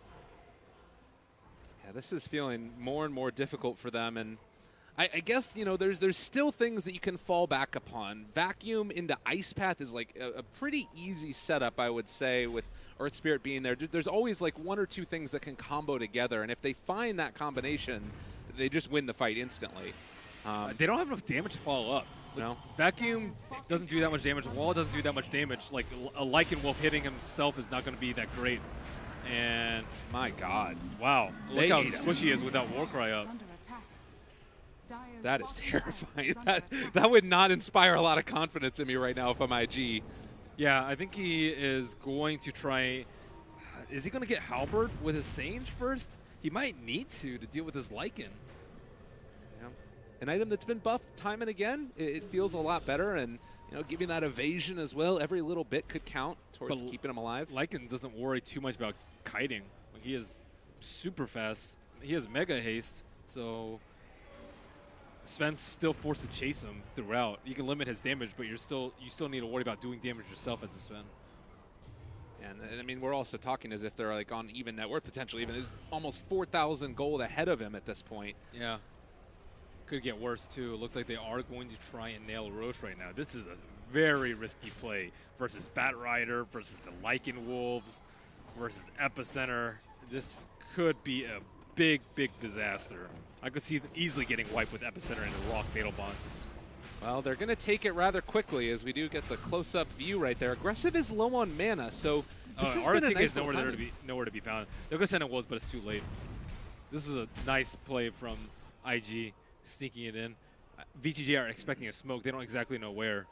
Speaker 5: Yeah, this is feeling more and more difficult for them, and I guess, you know, there's still things that you can fall back upon. Vacuum into Ice Path is like a pretty easy setup, I would say, with Earth Spirit being there. There's always like one or two things that can combo together, and if they find that combination, they just win the fight instantly.
Speaker 6: They don't have enough damage to follow up.
Speaker 5: No.
Speaker 6: Vacuum doesn't do that much damage. Wall doesn't do that much damage. Like a Lycan Wolf hitting himself is not going to be that great. And
Speaker 5: my God,
Speaker 6: wow, look how squishy he is without Warcry up.
Speaker 5: That is terrifying. That would not inspire a lot of confidence in me right now if I'm IG.
Speaker 6: Yeah, I think he is going to try. Is he going to get Halberd with his Sage first? He might need to deal with his Lycan.
Speaker 5: An item that's been buffed time and again. It feels a lot better, and you know, giving that evasion as well, every little bit could count towards keeping him alive.
Speaker 6: Lycan doesn't worry too much about kiting. Like, he is super fast. He has mega haste, so Sven's still forced to chase him throughout. You can limit his damage, but you still need to worry about doing damage yourself as a Sven.
Speaker 5: And I mean, we're also talking as if they're like on even net worth, potentially even. Is almost 4,000 gold ahead of him at this point.
Speaker 6: Yeah. Could get worse too. It looks like they are going to try and nail Roche right now. This is a very risky play versus Batrider, versus the Lycan Wolves, versus Epicenter. This could be a big, big disaster. I could see them easily getting wiped with Epicenter and the Rock Fatal Bonds.
Speaker 5: Well, they're going to take it rather quickly as we do get the close-up view right there. Aggressive is low on mana, so this has been a nice little timing.
Speaker 6: Nowhere to be found. They're going to send in Wolves, but it's too late. This is a nice play from IG. Sneaking it in. VGJ are expecting a smoke. They don't exactly know where.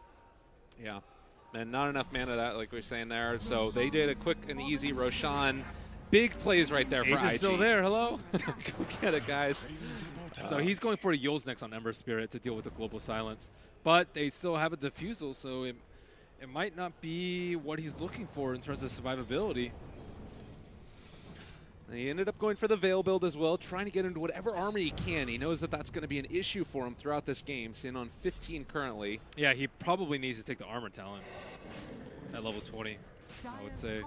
Speaker 5: Yeah. And not enough mana, that, like we were saying there. So they did a quick and easy Roshan. Big plays right there for IG.
Speaker 6: Age is still there. Hello.
Speaker 5: Go get it, guys.
Speaker 6: So he's going for a Yule's next on Ember Spirit to deal with the global silence. But they still have a Diffusal, so it might not be what he's looking for in terms of survivability.
Speaker 5: He ended up going for the Veil build as well, trying to get into whatever armor he can. He knows that that's going to be an issue for him throughout this game, sitting on 15 currently.
Speaker 6: Yeah, he probably needs to take the armor talent at level 20, I would say.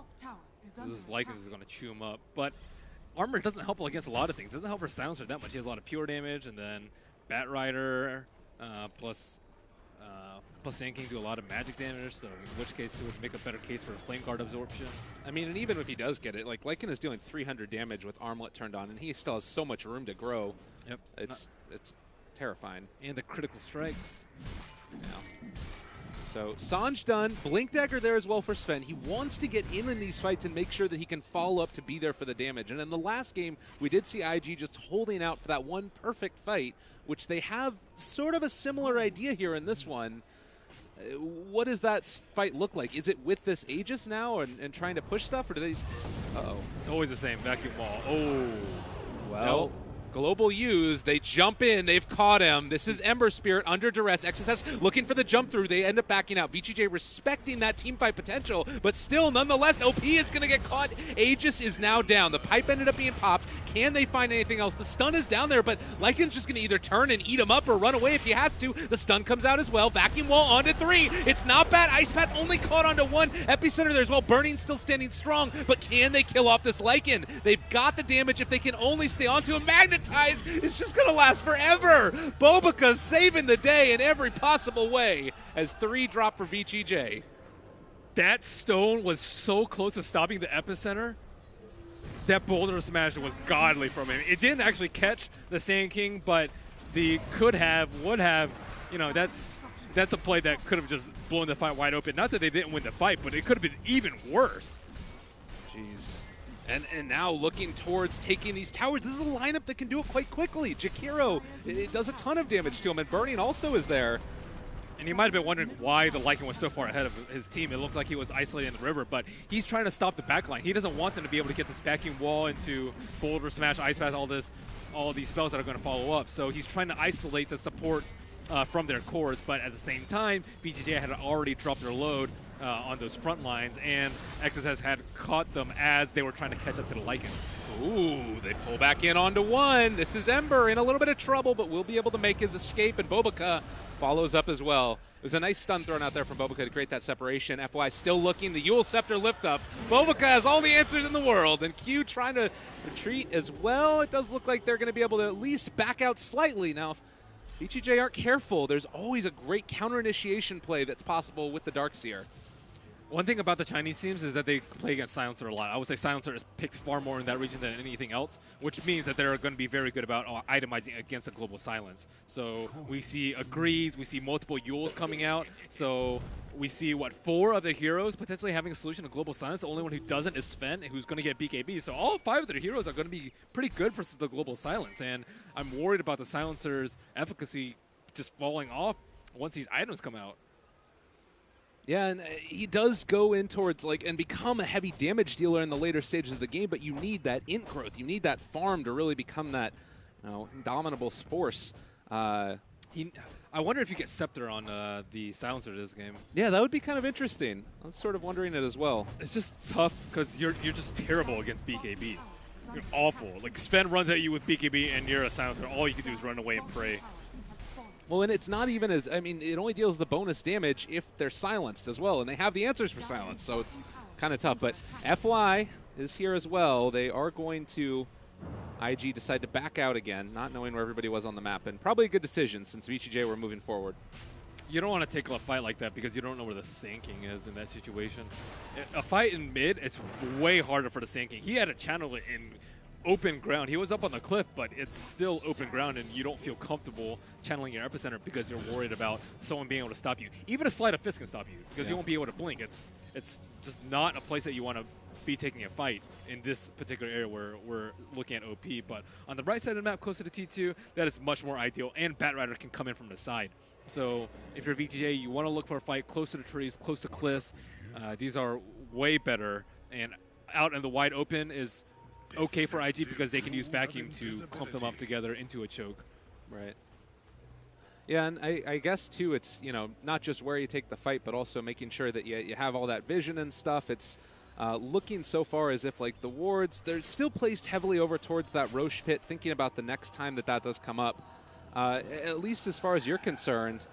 Speaker 6: This is Lycan is going to chew him up. But armor doesn't help against a lot of things. It doesn't help for Silencer that much. He has a lot of pure damage, and then Batrider plus Sand King do a lot of magic damage, so in which case it would make a better case for Flame Guard absorption.
Speaker 5: I mean, and even if he does get it, like Lycan is dealing 300 damage with Armlet turned on, and he still has so much room to grow.
Speaker 6: Yep.
Speaker 5: It's terrifying.
Speaker 6: And the critical strikes.
Speaker 5: Yeah. So Sanj done. Blink Dagger there as well for Sven. He wants to get in these fights and make sure that he can follow up to be there for the damage. And in the last game, we did see IG just holding out for that one perfect fight, which they have sort of a similar idea here in this one. What does that fight look like? Is it with this Aegis now and trying to push stuff, or do they... Uh-oh.
Speaker 6: It's always the same. Vacuum Wall. Oh.
Speaker 5: Well...
Speaker 6: Nope.
Speaker 5: Global use, they jump in, they've caught him. This is Ember Spirit under duress. XSS looking for the jump through, they end up backing out. VGJ respecting that team fight potential, but still, nonetheless, OP is going to get caught. Aegis is now down. The pipe ended up being popped. Can they find anything else? The stun is down there, but Lycan's just going to either turn and eat him up or run away if he has to. The stun comes out as well. Vacuum Wall onto 3. It's not bad. Ice Path only caught onto 1. Epicenter there as well. Burning still standing strong, but can they kill off this Lycan? They've got the damage if they can only stay onto him. Magnetize! It's just going to last forever. Bobica saving the day in every possible way as 3 drop for VGJ.
Speaker 6: That stone was so close to stopping the Epicenter. That boulder smash was godly from him. It didn't actually catch the Sand King, but the could have, would have, you know, that's a play that could have just blown the fight wide open. Not that they didn't win the fight, but it could have been even worse.
Speaker 5: Jeez. And now looking towards taking these towers. This is a lineup that can do it quite quickly. Jakiro, it does a ton of damage to him, and Burning also is there.
Speaker 6: And you might have been wondering why the Lycan was so far ahead of his team. It looked like he was isolated in the river, but he's trying to stop the backline. He doesn't want them to be able to get this vacuum wall into Boulder Smash, Ice Path, all these spells that are going to follow up. So he's trying to isolate the supports from their cores, but at the same time, VGJ had already dropped their load on those front lines, and Exodus had caught them as they were trying to catch up to the Lycan.
Speaker 5: Ooh, they pull back in onto one. This is Ember in a little bit of trouble, but will be able to make his escape, and Bobica follows up as well. It was a nice stun thrown out there from Bobica to create that separation. FY still looking, the Yule Scepter lift up. Bobica has all the answers in the world, and Q trying to retreat as well. It does look like they're going to be able to at least back out slightly. Now, if VGJ aren't careful, there's always a great counter-initiation play that's possible with the Darkseer.
Speaker 6: One thing about the Chinese teams is that they play against Silencer a lot. I would say Silencer is picked far more in that region than anything else, which means that they're going to be very good about itemizing against a global silence. So we see Agrees, we see multiple Yules coming out. So we see, 4 of the heroes potentially having a solution to global silence. The only one who doesn't is Sven, who's going to get BKB. So all 5 of their heroes are going to be pretty good versus the global silence. And I'm worried about the Silencer's efficacy just falling off once these items come out.
Speaker 5: Yeah, and he does go in towards, and become a heavy damage dealer in the later stages of the game, but you need that int growth. You need that farm to really become that, indomitable force.
Speaker 6: I wonder if you get Scepter on the Silencer this game.
Speaker 5: Yeah, that would be kind of interesting. I was sort of wondering it as well.
Speaker 6: It's just tough because you're just terrible against BKB. You're awful. Like, Sven runs at you with BKB and you're a Silencer. All you can do is run away and pray.
Speaker 5: Well, and it's not even as, it only deals the bonus damage if they're silenced as well, and they have the answers for silence, so it's kind of tough. But FY is here as well. They are going to, IG decide to back out again, not knowing where everybody was on the map, and probably a good decision since VGJ were moving forward.
Speaker 6: You don't want to take a fight like that because you don't know where the Sand King is in that situation. A fight in mid, it's way harder for the Sand King. He had to channel it in open ground. He was up on the cliff, but it's still open ground, and you don't feel comfortable channeling your epicenter because you're worried about someone being able to stop you. Even a sleight of fist can stop you because you won't be able to blink. It's just not a place that you want to be taking a fight in this particular area where we're looking at OP. But on the right side of the map, closer to T2, that is much more ideal, and Batrider can come in from the side. So if you're VGJ, you want to look for a fight close to the trees, close to cliffs. These are way better, and out in the wide open is okay for IG because they can use vacuum to clump them up together into a choke.
Speaker 5: Right. Yeah, and I guess, too, it's, not just where you take the fight, but also making sure that you have all that vision and stuff. It's looking so far as if, the wards, they're still placed heavily over towards that Roche pit, thinking about the next time that does come up. At least as far as you're concerned,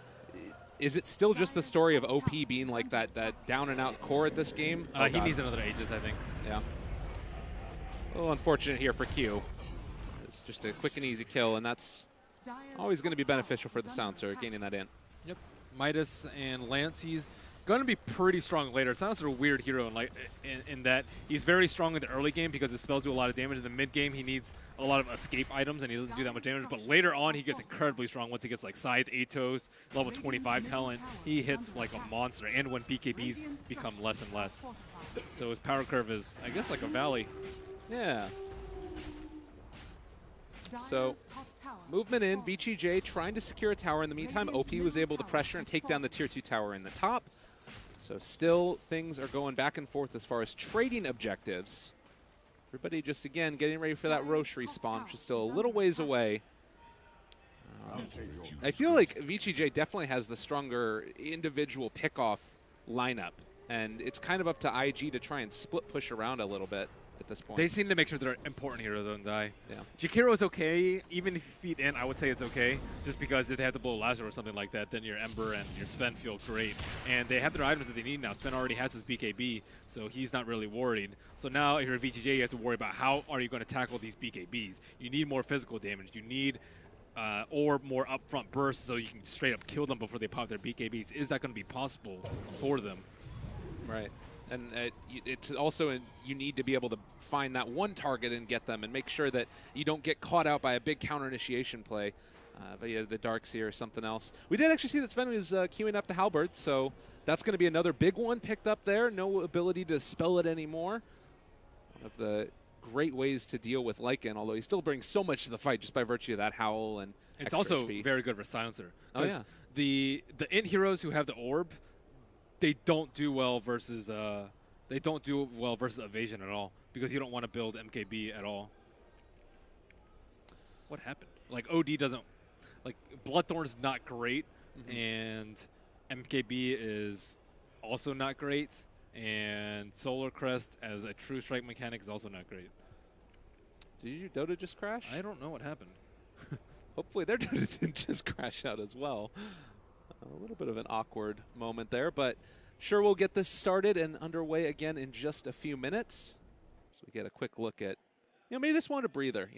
Speaker 5: is it still just the story of OP being that down-and-out core at this game?
Speaker 6: He needs another Aegis, I think.
Speaker 5: Yeah. A little unfortunate here for Q. It's just a quick and easy kill, and that's always going to be beneficial for the Silencer, gaining that in.
Speaker 6: Yep. Midas and Lance, he's going to be pretty strong later. Silencer a weird hero in that he's very strong in the early game because his spells do a lot of damage. In the mid game, he needs a lot of escape items, and he doesn't do that much damage. But later on, he gets incredibly strong once he gets Scythe, Atos, level 25 talent. He hits like a monster, and when BKBs become less and less. So his power curve is, I guess, like a valley.
Speaker 5: Yeah. So, movement in, VGJ trying to secure a tower. In the meantime, OP was able to pressure and take down the tier 2 tower in the top. So still, things are going back and forth as far as trading objectives. Everybody just, again, getting ready for that Roche respawn, which is still a little ways away. I feel like VGJ definitely has the stronger individual pickoff lineup. And it's kind of up to IG to try and split push around a little bit at this point.
Speaker 6: They seem to make sure their important heroes don't die.
Speaker 5: Yeah.
Speaker 6: Jakiro is okay. Even if you feed in, I would say it's okay. Just because if they have to blow Lazar or something like that, then your Ember and your Sven feel great. And they have their items that they need now. Sven already has his BKB, so he's not really worried. So now if you're a VGJ, you have to worry about how are you going to tackle these BKBs. You need more physical damage. You need or more upfront bursts so you can straight up kill them before they pop their BKBs. Is that going to be possible for them?
Speaker 5: Right. And it's also you need to be able to find that one target and get them and make sure that you don't get caught out by a big counter initiation play via the Darkseer or something else. We did actually see that Sven was queuing up the Halberd, so that's going to be another big one picked up there. No ability to spell it anymore. One of the great ways to deal with Lycan, although he still brings so much to the fight just by virtue of that Howl and
Speaker 6: it's
Speaker 5: extra
Speaker 6: also
Speaker 5: HP.
Speaker 6: very good for Silencer.
Speaker 5: Oh, yeah.
Speaker 6: the int heroes who have the orb, they don't do well versus evasion at all, because you don't want to build MKB at all. What happened? Like OD doesn't, like Bloodthorn's not great, and MKB is also not great, and Solar Crest as a true strike mechanic is also not great.
Speaker 5: Did your Dota just crash?
Speaker 6: I don't know what happened.
Speaker 5: Hopefully their Dota didn't just crash out as well. A little bit of an awkward moment there, but sure, we'll get this started and underway again in just a few minutes. So we get a quick look at, maybe just want a breather,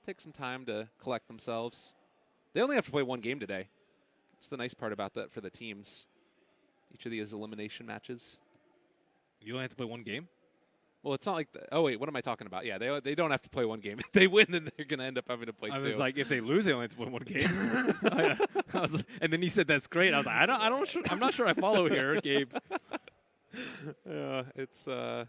Speaker 5: take some time to collect themselves. They only have to play one game today. That's the nice part about that for the teams. Each of these elimination matches.
Speaker 6: You only have to play one game?
Speaker 5: Well, it's not like oh wait, what am I talking about? Yeah, they don't have to play one game. If they win, then they're gonna end up having to play two.
Speaker 6: I was like, if they lose, they only have to play one game. And then he said that's great. I was like, I'm not sure I follow here, Gabe.
Speaker 5: Yeah, it's a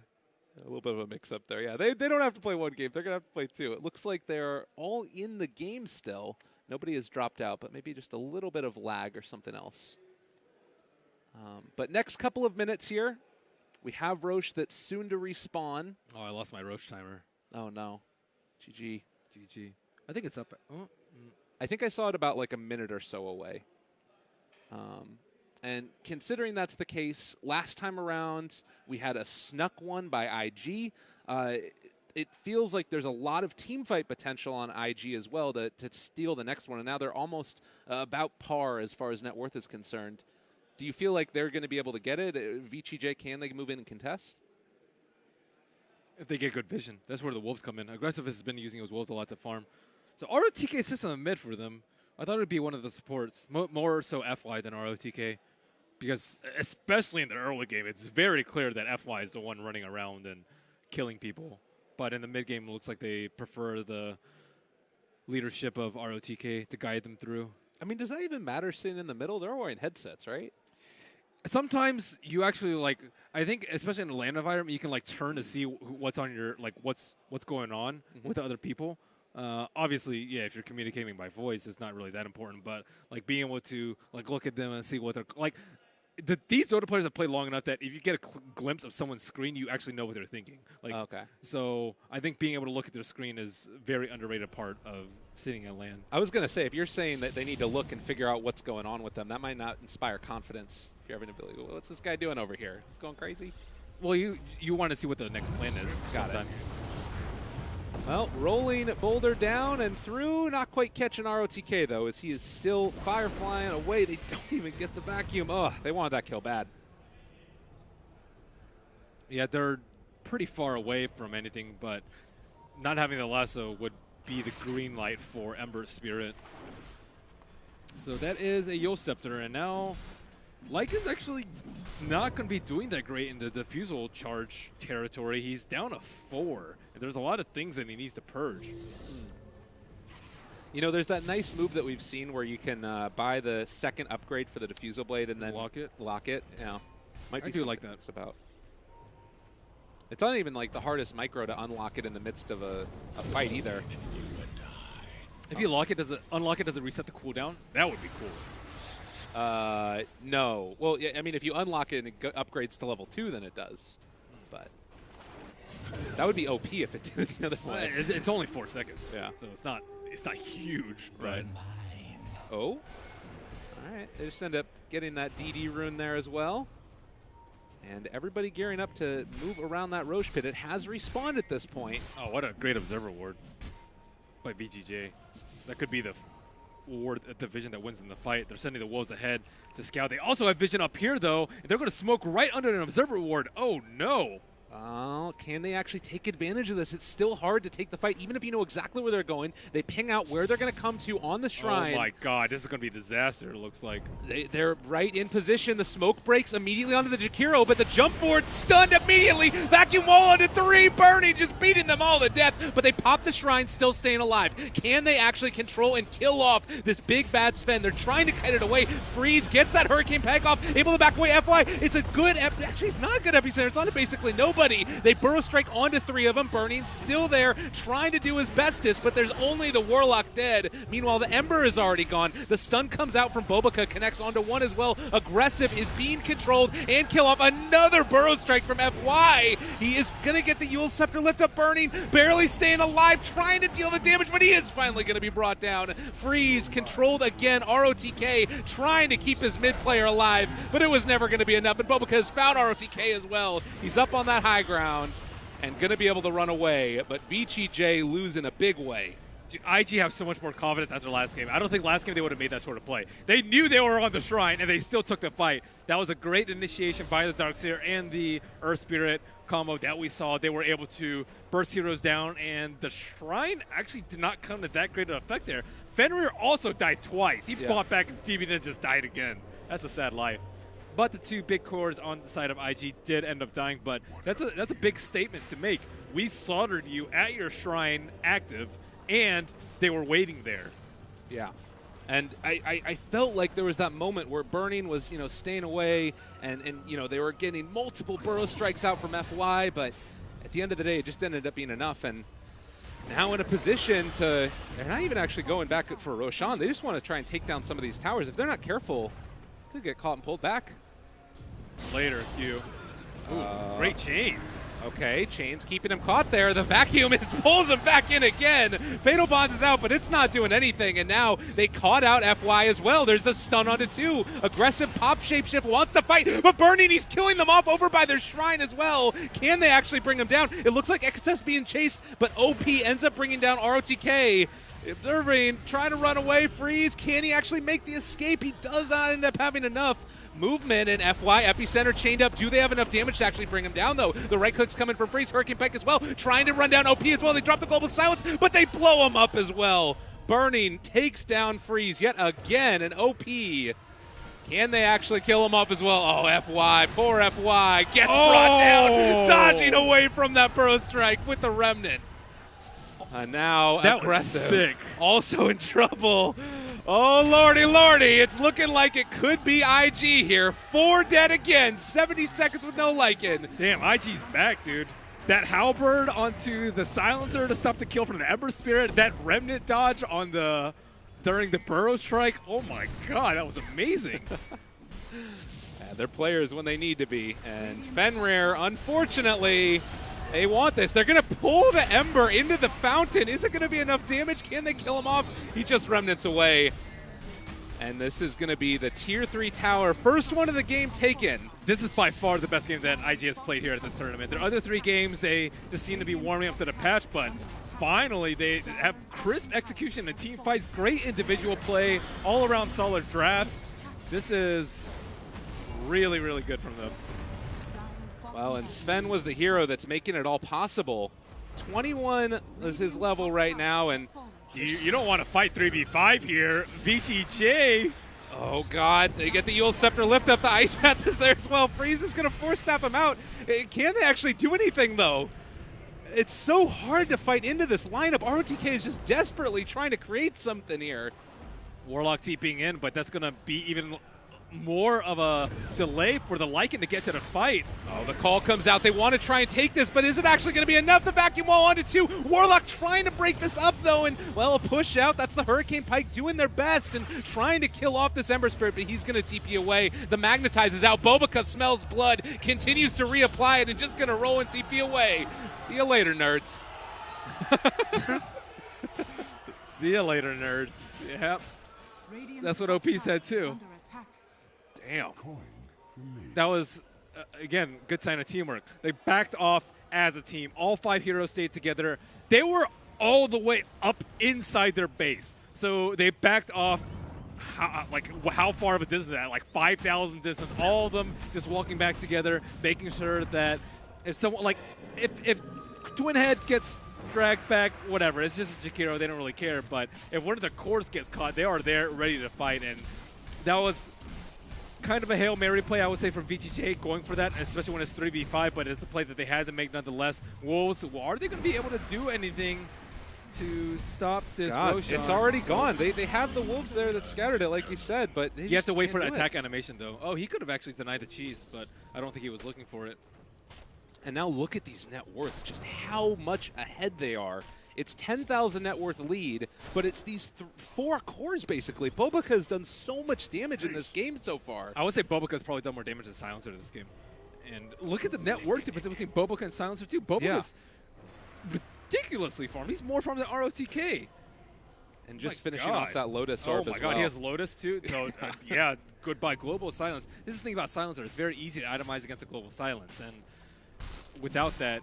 Speaker 5: little bit of a mix up there. Yeah, they don't have to play one game. They're gonna have to play two. It looks like they're all in the game still. Nobody has dropped out, but maybe just a little bit of lag or something else. But next couple of minutes here. We have Roche that's soon to respawn.
Speaker 6: Oh, I lost my Roche timer.
Speaker 5: Oh, no. GG.
Speaker 6: GG. I think it's up.
Speaker 5: I think I saw it about like a minute or so away. And considering that's the case, last time around, we had a snuck one by IG. It feels like there's a lot of team fight potential on IG as well to steal the next one. And now they're almost about par as far as net worth is concerned. Do you feel like they're going to be able to get it? VGJ, can they move in and contest?
Speaker 6: If they get good vision. That's where the Wolves come in. Aggressive has been using his Wolves a lot to farm. So ROTK sits on the mid for them. I thought it would be one of the supports, more so FY than ROTK. Because especially in the early game, it's very clear that FY is the one running around and killing people. But in the mid game, it looks like they prefer the leadership of ROTK to guide them through.
Speaker 5: I mean, does that even matter sitting in the middle? They're wearing headsets, right?
Speaker 6: Sometimes you actually I think especially in a LAN environment, you can turn to see what's on your what's going on with the other people. Obviously, yeah, if you're communicating by voice, it's not really that important. But being able to look at them and see what they're like. These Dota players have played long enough that if you get a glimpse of someone's screen, you actually know what they're thinking.
Speaker 5: Okay.
Speaker 6: So I think being able to look at their screen is a very underrated part of sitting in LAN.
Speaker 5: I was going to say, if you're saying that they need to look and figure out what's going on with them, that might not inspire confidence. If you're having ability, what's this guy doing over here? He's going crazy.
Speaker 6: Well, you want to see what the next plan is.
Speaker 5: Got
Speaker 6: sometimes.
Speaker 5: it. Well, rolling Boulder down and through, not quite catching ROTK though, as he is still fire flying away. They don't even get the vacuum. Oh, they wanted that kill bad.
Speaker 6: Yeah, they're pretty far away from anything, but not having the lasso would be the green light for Ember's Spirit. So that is a Yule Scepter, and now Lyke is actually not going to be doing that great in the Diffusal charge territory. He's down a 4, and there's a lot of things that he needs to purge.
Speaker 5: There's that nice move that we've seen where you can buy the second upgrade for the Diffusal Blade and then
Speaker 6: lock it.
Speaker 5: Yeah, might be
Speaker 6: I do like that.
Speaker 5: It's about. It's not even the hardest micro to unlock it in the midst of a fight either.
Speaker 6: If you lock it, does it unlock it? Does it reset the cooldown? That would be cool.
Speaker 5: No. Well, yeah, I mean, if you unlock it and it upgrades to level 2, then it does. But that would be OP if it did it the other way.
Speaker 6: It's only 4 seconds.
Speaker 5: Yeah.
Speaker 6: So it's not huge. But
Speaker 5: Oh. All right. They just end up getting that DD rune there as well. And everybody gearing up to move around that Roche pit. It has respawned at this point.
Speaker 6: Oh, what a great Observer Ward by VGJ. That could be the ward at the vision that wins in the fight. They're sending the Wolves ahead to scout. They also have vision up here, though, and they're going to smoke right under an Observer Ward. Oh, no.
Speaker 5: Oh, can they actually take advantage of this? It's still hard to take the fight, even if you know exactly where they're going. They ping out where they're going to come to on the shrine.
Speaker 6: Oh, my God. This is going to be a disaster, it looks like.
Speaker 5: They're right in position. The smoke breaks immediately onto the Jakiro, but the jump forward stunned immediately. Vacuum wall onto 3. Bernie just beating them all to death, but they pop the shrine, still staying alive. Can they actually control and kill off this big bad Sven? They're trying to kite it away. Freeze gets that Hurricane Pack off, able to back away FY. It's a good, actually it's not a good epicenter. It's on basically no nobody. They burrow strike onto 3 of them. Burning's still there, trying to do his bestest, but there's only the Warlock dead. Meanwhile, the Ember is already gone. The stun comes out from Bobica, connects onto 1 as well. Aggressive is being controlled and kill off. Another burrow strike from FY. He is going to get the Eul Scepter lift up. Burning, barely staying alive, trying to deal the damage, but he is finally going to be brought down. Freeze controlled again. ROTK trying to keep his mid player alive, but it was never going to be enough, and Bobica has found ROTK as well. He's up on that high ground and going to be able to run away, but VGJ lose in a big way.
Speaker 6: Dude, IG have so much more confidence after last game. I don't think last game they would have made that sort of play. They knew they were on the Shrine, and they still took the fight. That was a great initiation by the Darkseer and the Earth Spirit combo that we saw. They were able to burst heroes down, and the Shrine actually did not come to that great of effect there. Fenrir also died twice. He fought back, and DB then just died again. That's a sad life. But the 2 big cores on the side of IG did end up dying, but that's a big statement to make. We slaughtered you at your Shrine active, and they were waiting there.
Speaker 5: Yeah. And I felt like there was that moment where Burning was, staying away, and they were getting multiple burrow strikes out from FY, but at the end of the day, it just ended up being enough. And now in a position to, they're not even actually going back for Roshan. They just want to try and take down some of these towers. If they're not careful, could get caught and pulled back.
Speaker 6: Later, Q. Ooh, great chains.
Speaker 5: Okay, Chains keeping him caught there. The vacuum pulls him back in again. Fatal Bonds is out, but it's not doing anything. And now they caught out FY as well. There's the stun onto 2. Aggressive pop shapeshift wants to fight, but Burning, he's killing them off over by their Shrine as well. Can they actually bring him down? It looks like Excess being chased, but OP ends up bringing down ROTK. Observing, trying to run away. Freeze, can he actually make the escape? He does not end up having enough movement, and FY Epicenter chained up. Do they have enough damage to actually bring him down, though? The right click's coming from Freeze. Hurricane Pike as well, trying to run down OP as well. They drop the Global Silence, but they blow him up as well. Burning takes down Freeze yet again, and OP. Can they actually kill him off as well? Oh, FY, poor FY, gets brought down, dodging away from that burrow strike with the Remnant. Now
Speaker 6: that
Speaker 5: aggressive.
Speaker 6: Was sick. Also in trouble.
Speaker 5: Oh, lordy. It's looking like it could be IG here. 4 dead again. 70 seconds with no Lycan.
Speaker 6: Damn, IG's back, dude. That Halberd onto the Silencer to stop the kill from the Ember Spirit. That Remnant dodge on during the Burrow Strike. Oh my god, that was amazing.
Speaker 5: Yeah, they're players when they need to be. And Fenrir, unfortunately, they want this. They're going to pull the Ember into the fountain. Is it going to be enough damage? Can they kill him off? He just remnants away. And this is going to be the Tier 3 tower. First one of the game taken.
Speaker 6: This is by far the best game that IG has played here at this tournament. Their other 3 games, they just seem to be warming up to the patch, but finally they have crisp execution and team fights, great individual play, all-around solid draft. This is really, really good from them.
Speaker 5: Well, and Sven was the hero that's making it all possible. 21 is his level right now, and
Speaker 6: you don't want to fight 3v5 here. VGJ.
Speaker 5: Oh, God. They get the Eul Scepter lift up. The Ice Path is there as well. Freeze is going to force tap him out. Can they actually do anything, though? It's so hard to fight into this lineup. ROTK is just desperately trying to create something here.
Speaker 6: Warlock TPing in, but that's going to be even more of a delay for the Lycan to get to the fight.
Speaker 5: Oh, the call comes out. They want to try and take this, but is it actually going to be enough? The vacuum wall onto 2. Warlock trying to break this up, though, and, well, a push out. That's the Hurricane Pike doing their best and trying to kill off this Ember Spirit, but he's going to TP away. The Magnetize is out. Bobica smells blood, continues to reapply it, and just going to roll and TP away. See you later, nerds.
Speaker 6: See you later, nerds. Yep. That's what OP said, too. Damn. That was, again, good sign of teamwork. They backed off as a team. All 5 heroes stayed together. They were all the way up inside their base. So they backed off, how far of a distance is that? Like 5,000 distance. All of them just walking back together, making sure that if someone, if Twin Head gets dragged back, whatever. It's just a Jakiro. They don't really care. But if one of the cores gets caught, they are there ready to fight. And that was kind of a Hail Mary play, I would say, from VGJ, going for that, especially when it's 3v5, but it's the play that they had to make nonetheless. Wolves, are they going to be able to do anything to stop this Roshan?
Speaker 5: It's already gone. They have the Wolves there that scattered it, like you said, but they
Speaker 6: you have to wait for an attack animation, though. Oh, he could have actually denied the cheese, but I don't think he was looking for it.
Speaker 5: And now look at these net worths, just how much ahead they are. It's 10,000 net worth lead, but it's these 4 cores basically. Boboka has done so much damage in this game so far.
Speaker 6: I would say Boboka's probably done more damage than Silencer in this game. And look at the net worth difference between Boboka and Silencer too. Boboka's ridiculously farmed. He's more farmed than ROTK.
Speaker 5: And just finishing off that Lotus Orb as well.
Speaker 6: Oh my god, he has Lotus too? So, yeah, goodbye Global Silence. This is the thing about Silencer. It's very easy to itemize against a Global Silence. And without that,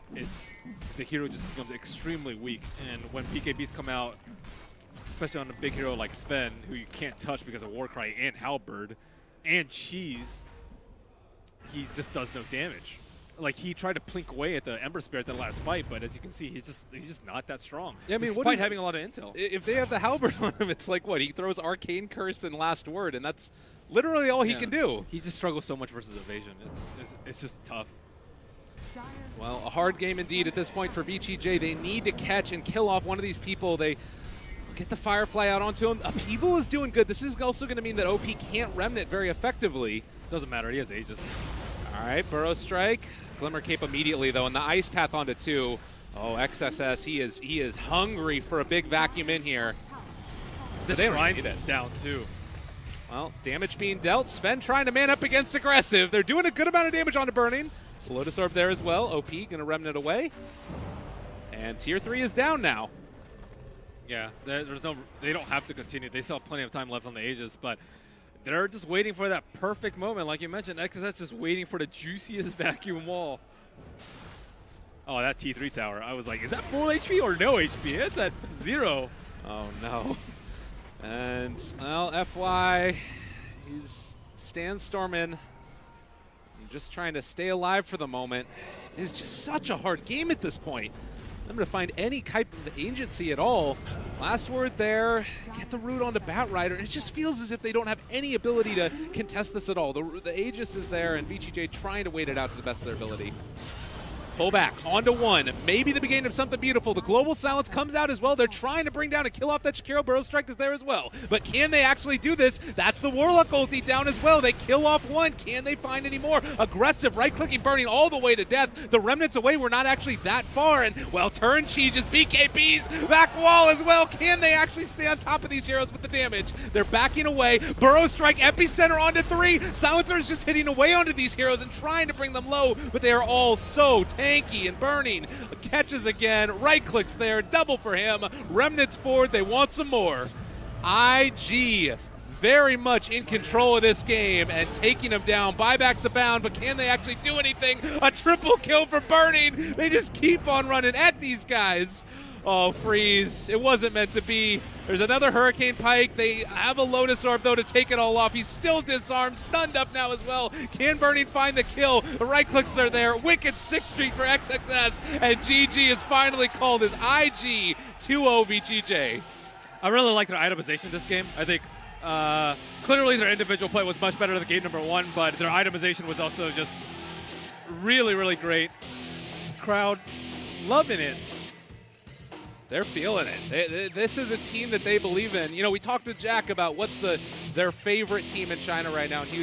Speaker 6: the hero just becomes extremely weak. And when BKBs come out, especially on a big hero like Sven, who you can't touch because of Warcry and Halberd and Cheese, he just does no damage. Like, he tried to plink away at the Ember Spirit in the last fight, but as you can see, he's just not that strong.
Speaker 5: Yeah, I mean,
Speaker 6: despite having a lot of intel.
Speaker 5: If they have the Halberd on him, it's like, what? He throws Arcane Curse and Last Word, and that's literally all he can do.
Speaker 6: He just struggles so much versus evasion. It's just tough.
Speaker 5: Well, a hard game indeed at this point for VGJ. They need to catch and kill off one of these people. They get the Firefly out onto him. Upheaval is doing good. This is also going to mean that OP can't Remnant very effectively.
Speaker 6: Doesn't matter. He has Aegis.
Speaker 5: All right, Burrow Strike. Glimmer Cape immediately, though, and the Ice Path onto 2. Oh, XSS, he is hungry for a big vacuum in here.
Speaker 6: This Shrine's down, too.
Speaker 5: Well, damage being dealt. Sven trying to man up against Aggressive. They're doing a good amount of damage onto Burning. Lotus Orb there as well. OP going to Remnant away. And Tier 3 is down now.
Speaker 6: Yeah, they don't have to continue. They still have plenty of time left on the Aegis, but they're just waiting for that perfect moment. Like you mentioned, XSS just waiting for the juiciest vacuum wall. Oh, that T3 tower. I was like, is that full HP or no HP? It's at 0.
Speaker 5: Oh, no. And, well, FY, he's Stormin. Just trying to stay alive for the moment. It's just such a hard game at this point. I'm going to find any type of agency at all. Last word there. Get the root onto Batrider. It just feels as if they don't have any ability to contest this at all. The Aegis is there, and VGJ trying to wait it out to the best of their ability. Pull back onto 1. Maybe the beginning of something beautiful. The Global Silence comes out as well. They're trying to bring down and kill off that Shakiro. Burrow Strike is there as well. But can they actually do this? That's the Warlock ulti down as well. They kill off 1. Can they find any more? Aggressive, right-clicking, Burning all the way to death. The Remnants away. We're not actually that far. And, well, turn Cheeges, BKBs, back wall as well. Can they actually stay on top of these heroes with the damage? They're backing away. Burrow Strike, Epicenter onto 3. Silencer is just hitting away onto these heroes and trying to bring them low, but they are all so tanky and Burning. Catches again, right clicks there, double for him. Remnants forward, they want some more. IG very much in control of this game and taking them down. Buybacks abound, but can they actually do anything? A triple kill for Burning. They just keep on running at these guys. Oh, Freeze. It wasn't meant to be. There's another Hurricane Pike. They have a Lotus Orb, though, to take it all off. He's still disarmed, stunned up now as well. Can Burning find the kill? The right clicks are there. Wicked 6th Streak for XXS, and GG is finally called as IG 2-0 VGJ.
Speaker 6: I really like their itemization this game. I think clearly their individual play was much better than game number 1, but their itemization was also just really, really great. Crowd loving it.
Speaker 5: They're feeling it. This is a team that they believe in. You know, we talked to Jack about what's their favorite team in China right now, and he was